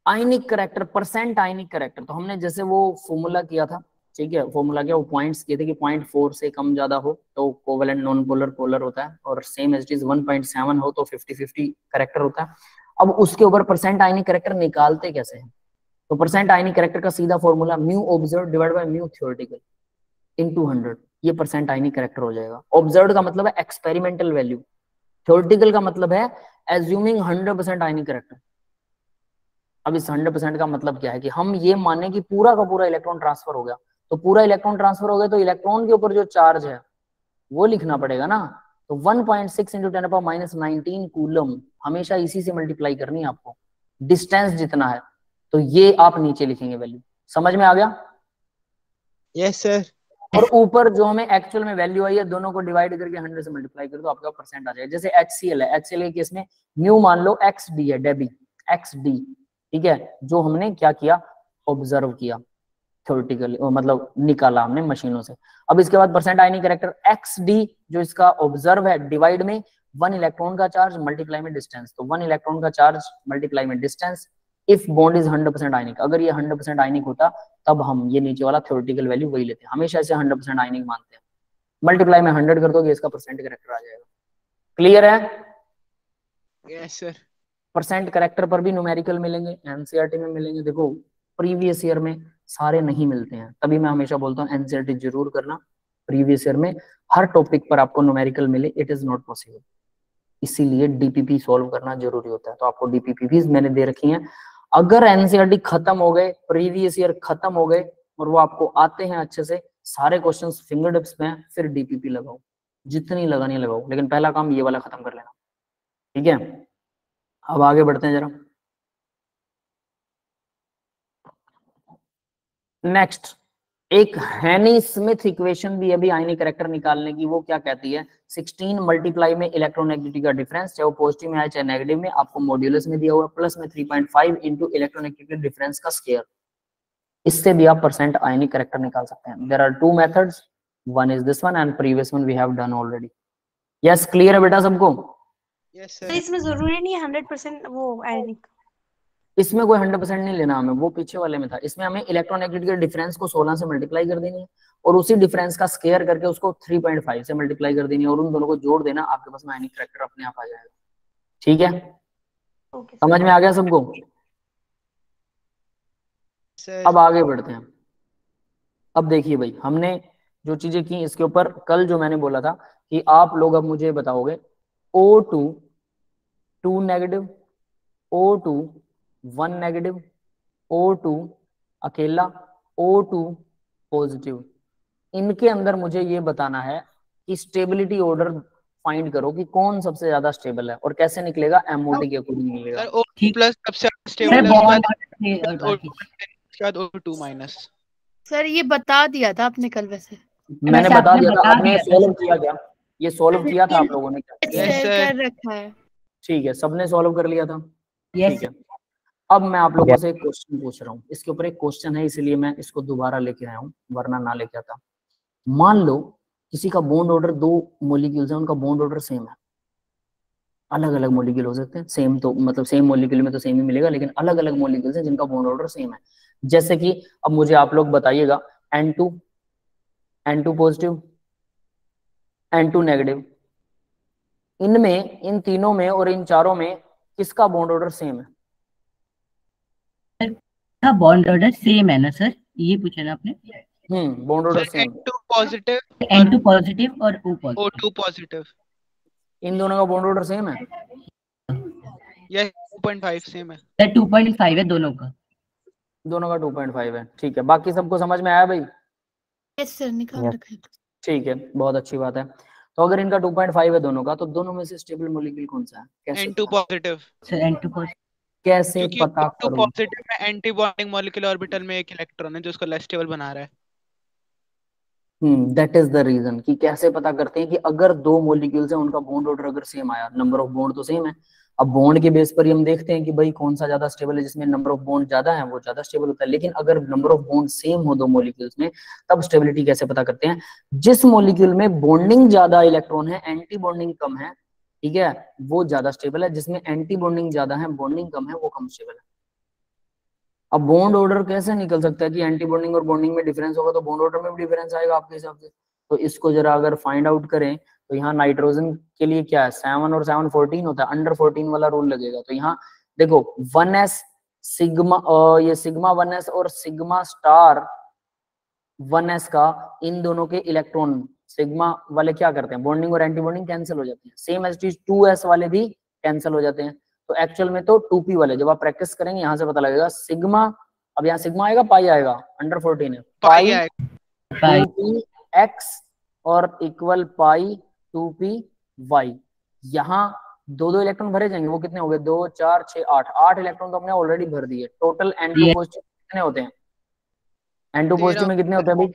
S1: आयनिक करैक्टर, परसेंट आयनिक करैक्टर, तो हमने जैसे वो फॉर्मूला किया था, ठीक है, फॉर्मूला क्या, वो पॉइंट्स किए थे कि 0.4 से कम ज्यादा हो तो कोवेलेंट नॉन पोलर पोलर होता है, और सेम एज इट इज 1.7 हो तो 50-50 करैक्टर होता है। अब उसके ऊपर परसेंट आयनिक करैक्टर निकालते कैसे हैं? तो परसेंट आयनिक करैक्टर का सीधा formula mu observe divide by mu theoretical into 100, ये परसेंट आयनिक करैक्टर हो जाएगा। ऑब्जर्व का मतलब है एक्सपेरिमेंटल वैल्यू, थ्योरेटिकल का मतलब है एज्यूमिंग 100% आयनिक करैक्टर। अब इस 100% का मतलब क्या है कि हम ये माने कि पूरा का पूरा इलेक्ट्रॉन ट्रांसफर हो गया, तो पूरा इलेक्ट्रॉन ट्रांसफर हो गया तो इलेक्ट्रॉन के ऊपर जो चार्ज है वो लिखना पड़ेगा ना, तो 1.6 × 10⁻⁻19 कूलम हमेशा इसी से मल्टीप्लाई करनी है आपको, डिस्टेंस जितना है, तो ये आप नीचे लिखेंगे वैल्यू। समझ में आ गया?
S5: Yes sir.
S1: और ऊपर जो हमें एक्चुअल में वैल्यू आई है दोनों को डिवाइड करके 100 से मल्टीप्लाई कर दो, आपका परसेंट आ जाएगा। जैसे HCl है, HCl के केस में म्यू मान लो XD है, डेबी XD, ठीक है, जो हमने क्या किया, ऑब्जर्व किया थ्योरेटिकली, मतलब निकाला हमने मशीनों से। अब इसके बाद परसेंट आयनिक करैक्टर XD जो इसका ऑब्जर्व है, डिवाइड में 1 इलेक्ट्रॉन का चार्ज मल्टीप्लाई में डिस्टेंस, तो 1 इलेक्ट्रॉन का चार्ज मल्टीप्लाई में डिस्टेंस, इफ बॉन्ड इज 100% आयनिक, अगर ये 100% आयनिक होता तब हम ये नीचे वाला थ्योरेटिकल वैल्यू वही लेते हैं, हमेशा इसे 100% आयनिक मानते हैं। मल्टीप्लाई में 100 कर दोगे इसका परसेंट करैक्टर आ जाएगा। क्लियर है?
S5: Yes sir.
S1: परसेंट करैक्टर पर भी न्यूमेरिकल मिलेंगे, एनसीईआरटी में मिलेंगे। देखो प्रीवियस ईयर में सारे नहीं मिलते हैं, तभी मैं हमेशा बोलता हूँ एनसीईआरटी जरूर करना। प्रीवियस ईयर में हर टॉपिक पर आपको न्यूमेरिकल मिले, इट इज नॉट पॉसिबल, इसीलिए डीपीपी सॉल्व करना जरूरी होता है। तो आपको डीपीपी भी मैंने दे रखी है, अगर एनसीईआरटी खत्म हो गए, प्रीवियस ईयर खत्म हो गए और वो आपको आते हैं अच्छे से, सारे क्वेश्चंस फिंगर टिप्स में, फिर डीपीपी लगाओ, जितनी लगानी लगाओ, लेकिन पहला काम ये वाला खत्म कर लेना, ठीक है। अब आगे बढ़ते हैं जरा। नेक्स्ट एक हैनी स्मिथ इक्वेशन भी अभी आयनिक करैक्टर निकालने की, वो क्या कहती है, 16 मल्टीप्लाई में इलेक्ट्रोनेगेटिविटी का डिफरेंस, चाहे वो पॉजिटिव में आए चाहे नेगेटिव में, आपको मॉड्यूलस में दिया हुआ, प्लस में 3.5 इंटू इलेक्ट्रोनेगेटिविटी डिफरेंस का स्क्वायर। इससे भी आप परसेंट आयनिक कैरेक्टर निकाल सकते हैं। There are two methods, one is this one and previous one we have done already. Yes, clear है बेटा सबको?
S5: यस
S4: तो
S5: सर।
S4: इसमें जरूरी नहीं 100% वो आयनिक।
S1: इसमें कोई 100% नहीं लेना हमें, वो पीछे वाले में था। इसमें हमें इलेक्ट्रोनेगेटिविटी के डिफरेंस को 16 से मल्टीप्लाई कर देनी है और उसी डिफरेंस का स्क्वायर करके उसको 3.5 से मल्टीप्लाई कर देनी है और उन दोनों को जोड़ देना, आपके पास में आयनिक कैरेक्टर अपने आप आ जाएगा। ठीक है,
S4: ओके
S1: समझ में आ गया सबको?
S5: सर
S1: अब आगे बढ़ते हैं। अब देखिए भाई, हमने जो चीजें की इसके ऊपर, कल जो मैंने बोला था कि आप लोग अब मुझे बताओगे O2 2 negative, O2 1 negative, O2 अकेला, O2 पॉजिटिव, इनके अंदर मुझे ये बताना है कि स्टेबिलिटी ऑर्डर फाइंड करो कि कौन सबसे ज्यादा स्टेबल है और कैसे निकलेगा, MOT के अकॉर्डिंग मिलेगा।
S5: सर O2 प्लस सबसे
S3: सर
S5: स्टेबल है,
S3: बॉन्ड
S5: उसके बाद O2 माइनस।
S9: सर ये बता दिया था आपने कल वैसे।
S1: मैंने
S3: वैसे
S1: बता
S3: आपने
S1: दिया था,
S3: बता
S1: आपने
S3: दिया था
S1: सॉल्व
S3: सर।
S1: किया क्या? ये सॉल्व किया था आप लोगों ने क्या?
S5: Yes,
S9: share
S5: sir.
S9: कर रखा है।
S1: ठीक है, सबने सॉल्व कर लिया था।
S3: यस
S1: ठीक है, अब मैं आप लोगों से एक क्वेश्चन पूछ रहा हूँ, इसके ऊपर एक क्वेश्चन है इसलिए मैं इसको दोबारा लेके आया हूँ, वरना ना लेके आता। मान लो किसी का बॉन्ड ऑर्डर, दो मॉलिक्यूल्स हैं, उनका बॉन्ड ऑर्डर सेम है। अलग अलग मॉलिक्यूल हो सकते हैं, सेम तो मतलब सेम मॉलिक्यूल में तो सेम ही मिलेगा, लेकिन अलग अलग मॉलिक्यूल्स हैं जिनका बॉन्ड ऑर्डर सेम है। जैसे कि अब मुझे आप लोग बताइएगा N2 पॉजिटिव, N2 नेगेटिव, इनमें, इन तीनों में और इन चारों में किसका बॉन्ड ऑर्डर सेम है?
S3: बॉन्ड ऑर्डर सेम है ना सर, ये पूछा ना आपने?
S1: Bond order same.
S5: N2 positive,
S3: N2 positive और O पॉजिटिव।
S5: O2 positive.
S1: इन दोनों का बॉन्ड ऑर्डर सेम है?
S5: यस 2.5 सेम है।
S3: सर 2.5 है दोनों का।
S1: दोनों का 2.5 है। ठीक है, बाकी सबको समझ में आया भाई?
S9: यस सर, निकाल रखा है।
S1: ठीक है, बहुत अच्छी बात है। तो अगर इनका 2.5 है दोनों का, तो दोनों में से स्टेबल मॉलिक्यूल कौन सा है? कैसे
S5: N2 positive,
S3: sir N2 positive.
S1: कैसे
S5: क्योंकि
S1: पता
S5: O2
S1: करूं?
S5: पॉजिटिव में एंटी बॉन्डिंग मॉलिक्यूलर ऑर्बिटल में एक इलेक्ट्रॉन है जो उसको लेस स्टेबल बना रहा है।
S1: दैट इज द रीजन कि कैसे पता करते हैं कि अगर दो मॉलिक्यूल्स हैं, उनका बॉन्ड ऑर्डर अगर सेम आया, नंबर ऑफ बॉन्ड तो सेम है, अब बॉन्ड के बेस पर ही हम देखते हैं कि भाई कौन सा ज्यादा स्टेबल है, जिसमें नंबर ऑफ बॉन्ड ज्यादा है वो ज्यादा स्टेबल होता है। लेकिन अगर नंबर ऑफ बॉन्ड सेम हो दो मॉलिक्यूल्स में, तब स्टेबिलिटी कैसे पता करते हैं? जिस मॉलिक्यूल में बॉन्डिंग ज्यादा इलेक्ट्रॉन है, एंटी बॉन्डिंग कम है, ठीक है, वो ज्यादा स्टेबल है। जिसमें एंटी बॉन्डिंग ज्यादा है, बॉन्डिंग कम है, वो कम स्टेबल है। अब बॉन्ड ऑर्डर कैसे निकल सकता है कि एंटी बॉन्डिंग और बॉन्डिंग में डिफरेंस होगा तो बॉन्ड ऑर्डर में भी डिफरेंस आएगा आपके हिसाब से? तो इसको जरा अगर फाइंड आउट करें तो यहाँ नाइट्रोजन के लिए क्या है, 7 और 7 14 होता है, अंडर 14 वाला रूल लगेगा। तो यहाँ देखो 1s सिग्मा, ये सिग्मा 1s और सिग्मा स्टार 1s का, इन दोनों के इलेक्ट्रॉन सिग्मा वाले क्या करते हैं, बॉन्डिंग और एंटी बॉन्डिंग कैंसिल हो जाती है। सेम एज चीज 2s वाले भी कैंसिल हो जाते हैं। तो एक्चुअल में तो 2p वाले, जब आप प्रैक्टिस करेंगे यहाँ से पता लगेगा सिग्मा, अब यहाँ सिग्मा आएगा, पाई आएगा, अंडर 14 है,
S5: पाई आएगा
S1: 2p x और इक्वल पाई 2p y। यहाँ दो दो इलेक्ट्रॉन भरे जाएंगे, वो कितने हो गए, 2 4 6 8, 8 इलेक्ट्रॉन तो हमने ऑलरेडी भर दिए। टोटल N2 पॉजिटिव कितने होते हैं? N2 पॉजिटिव में कितने होते हैं भाई?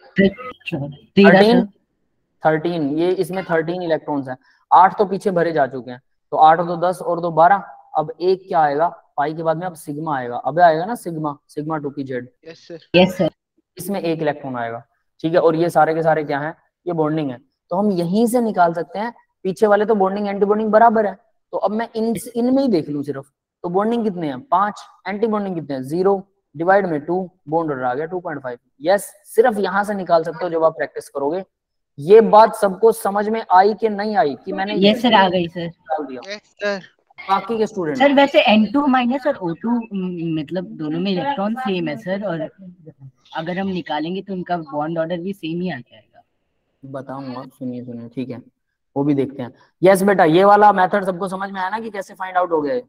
S1: 13। ये इसमें 13 इलेक्ट्रॉन्स हैं, 8 तो पीछे भरे जा चुके हैं, तो 8 और 2 10 और 2 12। अब एक क्या आएगा पाई के बाद में, अब सिग्मा आएगा, अब आएगा ना sigma, sigma 2pz।
S3: Yes sir.
S1: इसमें एक इलेक्ट्रॉन आएगा, ठीक है, और ये सारे के सारे क्या है, ये बॉन्डिंग है। तो हम यहीं से निकाल सकते हैं, पीछे वाले तो बॉन्डिंग एंटी बॉन्डिंग बराबर है, तो अब मैं इनमें ही देख लूं सिर्फ, तो बॉन्डिंग कितने हैं 5, एंटी बॉन्डिंग कितने हैं 0, डिवाइड में 2, बॉन्ड ऑर्डर आ गया 2.5। यस, सिर्फ यहां से निकाल सकते हो जब आप प्रैक्टिस करोगे। ये बात सबको समझ में आई कि नहीं आई कि मैंने?
S3: यस सर, आ गई सर।
S1: निकाल दिया।
S5: Yes sir.
S1: बाकी के स्टूडेंट
S3: सर वैसे N2 माइनस और O2 मतलब दोनों में इलेक्ट्रॉन सेम है सर, और अगर हम निकालेंगे तो उनका बॉन्ड ऑर्डर भी सेम ही आ जाएगा।
S1: बताऊंगा, सुनिए सुनिए, ठीक है, वो भी देखते हैं। यस बेटा, ये वाला मेथड सबको समझ में आया ना कि कैसे फाइंड आउट हो गया?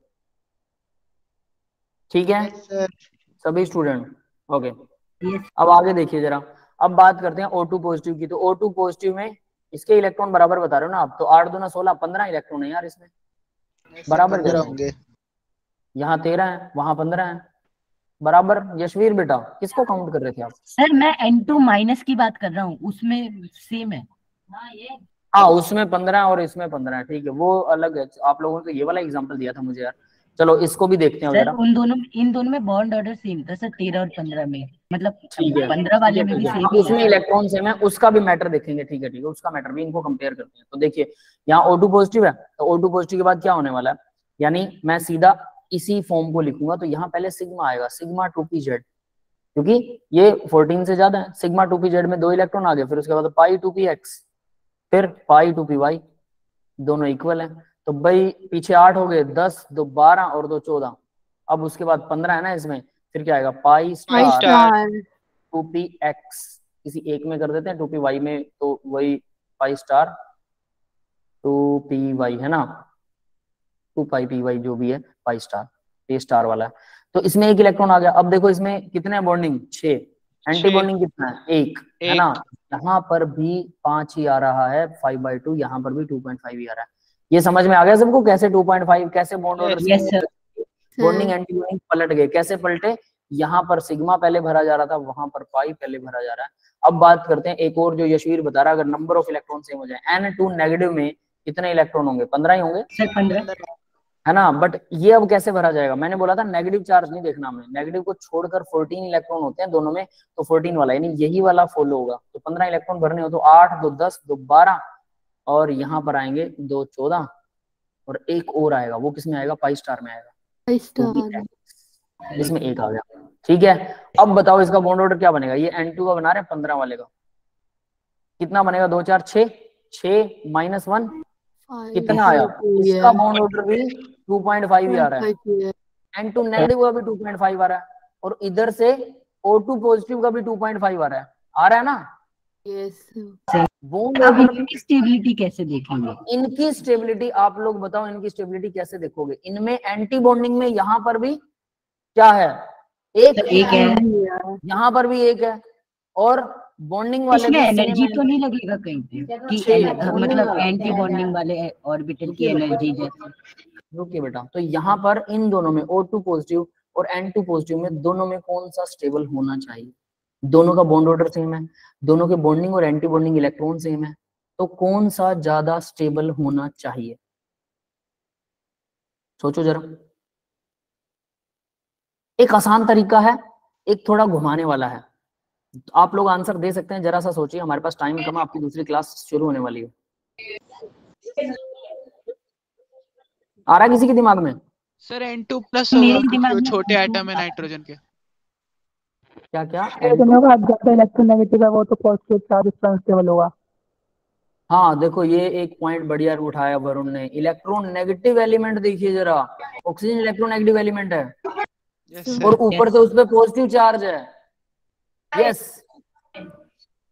S1: ठीक है सभी स्टूडेंट, ओके। अब आगे देखिए जरा, अब बात करते हैं O2 पॉजिटिव की। तो O2 पॉजिटिव में इसके इलेक्ट्रॉन बराबर बता रहे हो ना आप, तो 8 दूना 16, 15 इलेक्ट्रॉन है यार इसमें, बराबर कैसे होंगे? यहाँ 13 है, वहां 15 है, बराबर। यशवीर बेटा किसको काउंट कर रहे थे आप?
S3: सर मैं N2 माइनस की बात कर रहा हूँ, उसमें सेम है।
S1: हाँ, उसमें 15 और इसमें 15 है, ठीक है, वो अलग है। आप लोगों ने तो ये वाला एग्जांपल दिया था मुझे यार। चलो इसको भी देखते हैं
S3: सर
S1: जरा।
S3: इन दोनों में बॉन्ड ऑर्डर सेम था सर, 13 और 15 में। मतलब
S1: ठीक है
S3: 15 वाले में भी
S1: ठीक है,
S3: सेम
S1: अब उसमें इलेक्ट्रॉन सेम है, उसका भी मैटर देखेंगे। ठीक है उसका मैटर भी, इनको कंपेयर करते हैं। तो देखिए यहाँ O2 पॉजिटिव है, तो O2 पॉजिटिव के बाद क्या होने वाला है, यानी मैं सीधा इसी फॉर्म को लिखूंगा। तो यहाँ पहले सिग्मा आएगा, सिग्मा 2pz, क्योंकि ये 14 से ज्यादा है। सिग्मा 2pz में 2 इलेक्ट्रॉन आ गए, फिर उसके बाद पाई 2px, फिर पाई 2py, दोनों इक्वल हैं। तो भाई पीछे 8 हो गए, 10 2 12 और 2 14। अब उसके बाद 15 है ना इसमें, फिर क्या आएगा, पाई स्टार 2px, किसी एक में कर देते हैं, 2py में तो वही पाई स्टार 2py है ना, 2πpy जो भी है पाई स्टार, ये स्टार वाला है। तो इसमें एक इलेक्ट्रॉन आ गया। अब देखो इसमें कितने बॉन्डिंग, 6, एंटी बॉन्डिंग कितना है, 1 है ना। यहाँ पर भी 5 ही आ रहा है, 5/2, यहाँ पर भी 2.5 ही आ रहा है। ये समझ में आ गया सबको, कैसे 2.5, कैसे bond order, bonding anti bonding पलट गए। कैसे पलटे, यहाँ पर सिग्मा पहले भरा जा रहा था, वहां पर पाई पहले भरा जा रहा है। अब बात करते हैं एक और, जो यशवीर बता रहा है, अगर नंबर ऑफ इलेक्ट्रॉन सेम हो जाए, N2 नेगेटिव में कितने इलेक्ट्रॉन होंगे, 15 ही होंगे
S3: सर 15
S1: है ना। बट ये अब कैसे भरा जाएगा, मैंने बोला था नेगेटिव चार्ज नहीं देखना हमें, नेगेटिव को छोड़कर 14 इलेक्ट्रॉन होते हैं दोनों में, तो 14 वाला यानी यही वाला फॉलो होगा। तो 15 इलेक्ट्रॉन भरने हो तो 8 2 10 2 12, और यहाँ पर आएंगे 2 14, और एक और आएगा, वो किसमें आएगा, पाई स्टार में आएगा, इसमें एक आ गया। ठीक है, अब बताओ इसका बॉन्ड ऑर्डर क्या बनेगा, ये N2 का बना रहे हैं 15 वाले का, कितना बनेगा, 2 4 6 6 -1 कितना आया, इसका बॉन्ड ऑर्डर भी 2.5 ही आ रहा है, N2 नेगेटिव का भी 2.5 आ रहा है, और इधर से O2 पॉजिटिव का भी 2.5 आ रहा है ना। बॉन्ड
S3: अब
S1: ऑर्डर
S3: इनकी स्टेबिलिटी कैसे देखेंगे,
S1: इनकी स्टेबिलिटी आप लोग बताओ, इनकी स्टेबिलिटी कैसे देखोगे। इनमें एंटी बॉन्डिंग में यहाँ पर भी क्या है, एक
S3: है,
S1: यहाँ पर भी एक है, और बॉन्डिंग वाले
S3: इसमें
S1: भी
S3: एनर्जी
S1: same
S3: तो
S1: है।
S3: नहीं लगेगा कहीं पे कि
S1: bonding
S3: मतलब
S1: वाला।
S3: एंटी बॉन्डिंग वाले ऑर्बिटल की एनर्जी जैसे।
S1: रुकिए बेटा, तो यहाँ पर इन दोनों में O2 पॉजिटिव और N2 पॉजिटिव में दोनों में कौन सा स्टेबल होना चाहिए, दोनों का बॉन्ड ऑर्डर सेम है, दोनों के बॉन्डिंग और एंटी बॉन्डिंग इलेक्ट्रॉन सेम है, तो कौन सा ज्यादा स्टेबल होना चाहिए, सोचो जरा। एक आसान तरीका है, एक थोड़ा घुमाने वाला है, तो आप लोग आंसर दे सकते हैं, जरा सा सोचिए, हमारे पास टाइम कम है, आपकी दूसरी क्लास शुरू होने वाली है। आ रहा है किसी के दिमाग में?
S5: सर N2 प्लस होगा क्योंकि वो छोटे एटम है नाइट्रोजन के।
S1: क्या क्या
S2: इलेक्ट्रोनेगेटिव है वो तो पॉजिटिव चार्ज अनस्टेबल होगा।
S1: हाँ देखो, ये एक पॉइंट बढ़िया उठाया वरुण ने, इलेक्ट्रॉन नेगेटिव एलिमेंट देखिए जरा, ऑक्सीजन इलेक्ट्रोनेगेटिव एलिमेंट है, और ऊपर से उस पर पॉजिटिव चार्ज है। यस,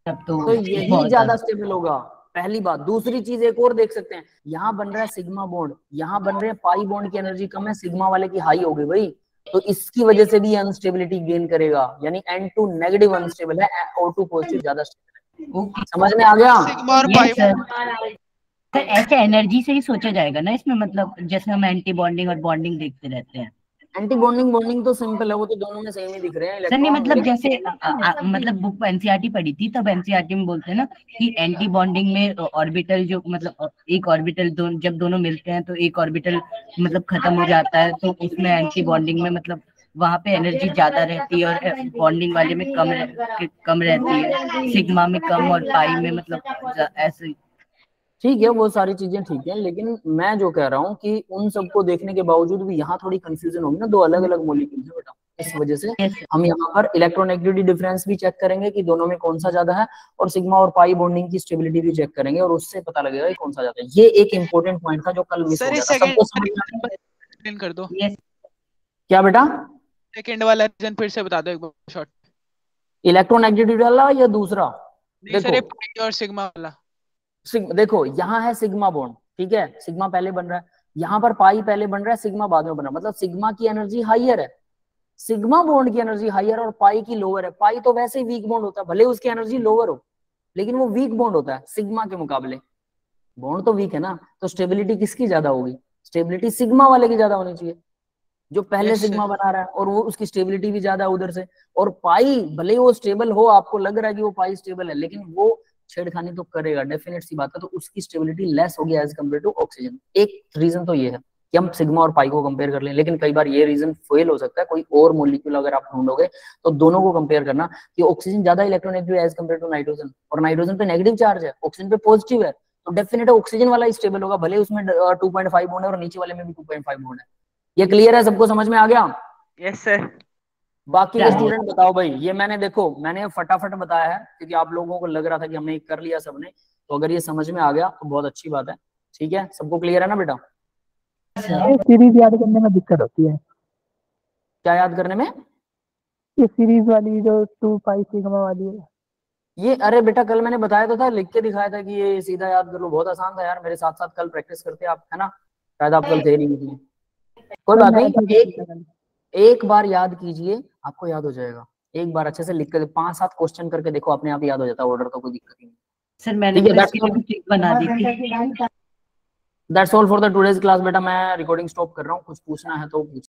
S1: तो यही ज्यादा स्टेबल होगा, पहली बात। दूसरी चीज एक और देख सकते हैं, यहाँ बन रहा है सिग्मा बॉन्ड, यहाँ बन रहे हैं पाई बॉन्ड की एनर्जी कम है, सिग्मा वाले की हाई हो गई भाई, तो इसकी वजह से भी अनस्टेबिलिटी गेन करेगा, यानी N2 नेगेटिव अनस्टेबल है, O2 पॉजिटिव ज्यादा स्टेबल है। समझ में आ गया?
S3: सर ऐसे एनर्जी से ही सोचा जाएगा ना इसमें, मतलब जैसे हम एंटी बॉन्डिंग और बॉन्डिंग देखते रहते हैं।
S1: एंटी बॉन्डिंग तो सिंपल है, वो तो दोनों में सेम ही दिख रहे हैं।
S3: सर नहीं मतलब जैसे मतलब बुक एनसीईआरटी पढ़ी थी, तब एनसीईआरटी में बोलते हैं ना कि एंटी बॉन्डिंग में ऑर्बिटल जो मतलब एक ऑर्बिटल जब दोनों मिलते हैं तो एक ऑर्बिटल मतलब खत्म हो जाता है, तो उसमें एंटी बॉन्डिंग में मतलब वहां पे एनर्जी ज्यादा रहती है और बॉन्डिंग वाले में कम रहती है, सिग्मा में कम और पाई में मतलब ऐसे।
S1: ठीक है, वो सारी चीजें ठीक है, लेकिन मैं जो कह रहा हूँ कि उन सबको देखने के बावजूद भी यहाँ थोड़ी कंफ्यूजन होगी ना, दो अलग अलग मॉलिक्यूल्स है बेटा, इस वजह से हम यहाँ पर इलेक्ट्रोनेगेटिविटी डिफरेंस भी चेक करेंगे कि दोनों में कौन सा ज्यादा है, और सिग्मा और पाई बॉन्डिंग की स्टेबिलिटी भी चेक करेंगे, और उससे पता लगेगा कि कौन सा ज्यादा है। ये एक इंपॉर्टेंट पॉइंट था जो कल मिस हो गया था। सबको समझ
S5: एक्सप्लेन कर दो।
S1: क्या बेटा?
S5: सेकंड वाला रीजन फिर से बता दो एक बार शॉर्ट।
S1: इलेक्ट्रोनेगेटिविटी वाला या दूसरा?
S5: नहीं सर, ये पाई और सिग्मा वाला।
S1: देखो यहाँ है सिग्मा बॉन्ड, ठीक है, सिग्मा पहले बन रहा है, यहाँ पर पाई पहले बन रहा है, सिग्मा बाद में बन रहा है, मतलब सिग्मा की एनर्जी हाईयर है, सिग्मा बॉन्ड की एनर्जी हाईयर और पाई की लोअर है। पाई तो वैसे ही वीक बॉन्ड होता है, भले उसकी एनर्जी लोअर हो, लेकिन वो वीक बॉन्ड होता है सिग्मा के मुकाबले, बॉन्ड तो वीक है ना, तो स्टेबिलिटी किसकी ज्यादा होगी? स्टेबिलिटी सिग्मा वाले की ज्यादा होनी चाहिए, जो पहले सिग्मा बना रहा है, और वो उसकी स्टेबिलिटी भी ज्यादा है उधर से। और पाई भले वो स्टेबल हो, आपको लग रहा है कि वो पाई स्टेबल है, लेकिन वो छेड़खानी तो करेगा, डेफिनेट सी बात है, तो उसकी स्टेबिलिटी लेस होगी एज कम्पेयर टू ऑक्सीजन। एक रीजन तो ये है, कि हम सिग्मा और पाई को कंपेयर कर लें, लेकिन कई बार ये रीजन फेल हो सकता है। कोई और मॉलिक्यूल अगर आप ढूंढोगे तो दोनों को कंपेयर करना कि ऑक्सीजन ज्यादा electronegative as compared to nitrogen, और नाइट्रोजन पे नेगेटिव चार्ज है, ऑक्सीजन पे पॉजिटिव है, तो डेफिनेट ऑक्सीजन वाला स्टेबल होगा, भले उसमें 2.5 बॉन्ड है और नीचे वाले में भी 2.5 बॉन्ड है। ये क्लियर है, सबको समझ में आ गया?
S5: Yes sir.
S1: बाकी के स्टूडेंट बताओ भाई। ये मैंने फटाफट बताया है क्योंकि आप लोगों को लग रहा था कि हमने कर लिया सबने, तो अगर ये समझ में आ गया तो बहुत अच्छी बात है। ठीक है, सबको क्लियर है ना बेटा?
S2: ये सीरीज याद करने में दिक्कत होती है।
S1: क्या याद करने में?
S2: ये सीरीज वाली जो 2 पाई सिग्मा वाली है।
S1: ये अरे बेटा कल मैंने बताया तो था, लिख के दिखाया था कि ये सीधा याद कर लो, बहुत आसान था यार। मेरे साथ साथ कल प्रैक्टिस करते आप, है ना? शायद आप कल थे नहीं इसलिए। कोई बात नहीं, एक बार याद कीजिए, आपको याद हो जाएगा। एक बार अच्छे से लिख कर 5-7 क्वेश्चन करके देखो, अपने आप याद हो जाता है ऑर्डर, तो कोई दिक्कत नहीं।
S3: सर मैंने तो इसके लिए भी ट्रिक बना दी थी।
S1: That's all for the today's class. बेटा मैं रिकॉर्डिंग स्टॉप कर रहा हूँ, कुछ पूछना है तो पूछ।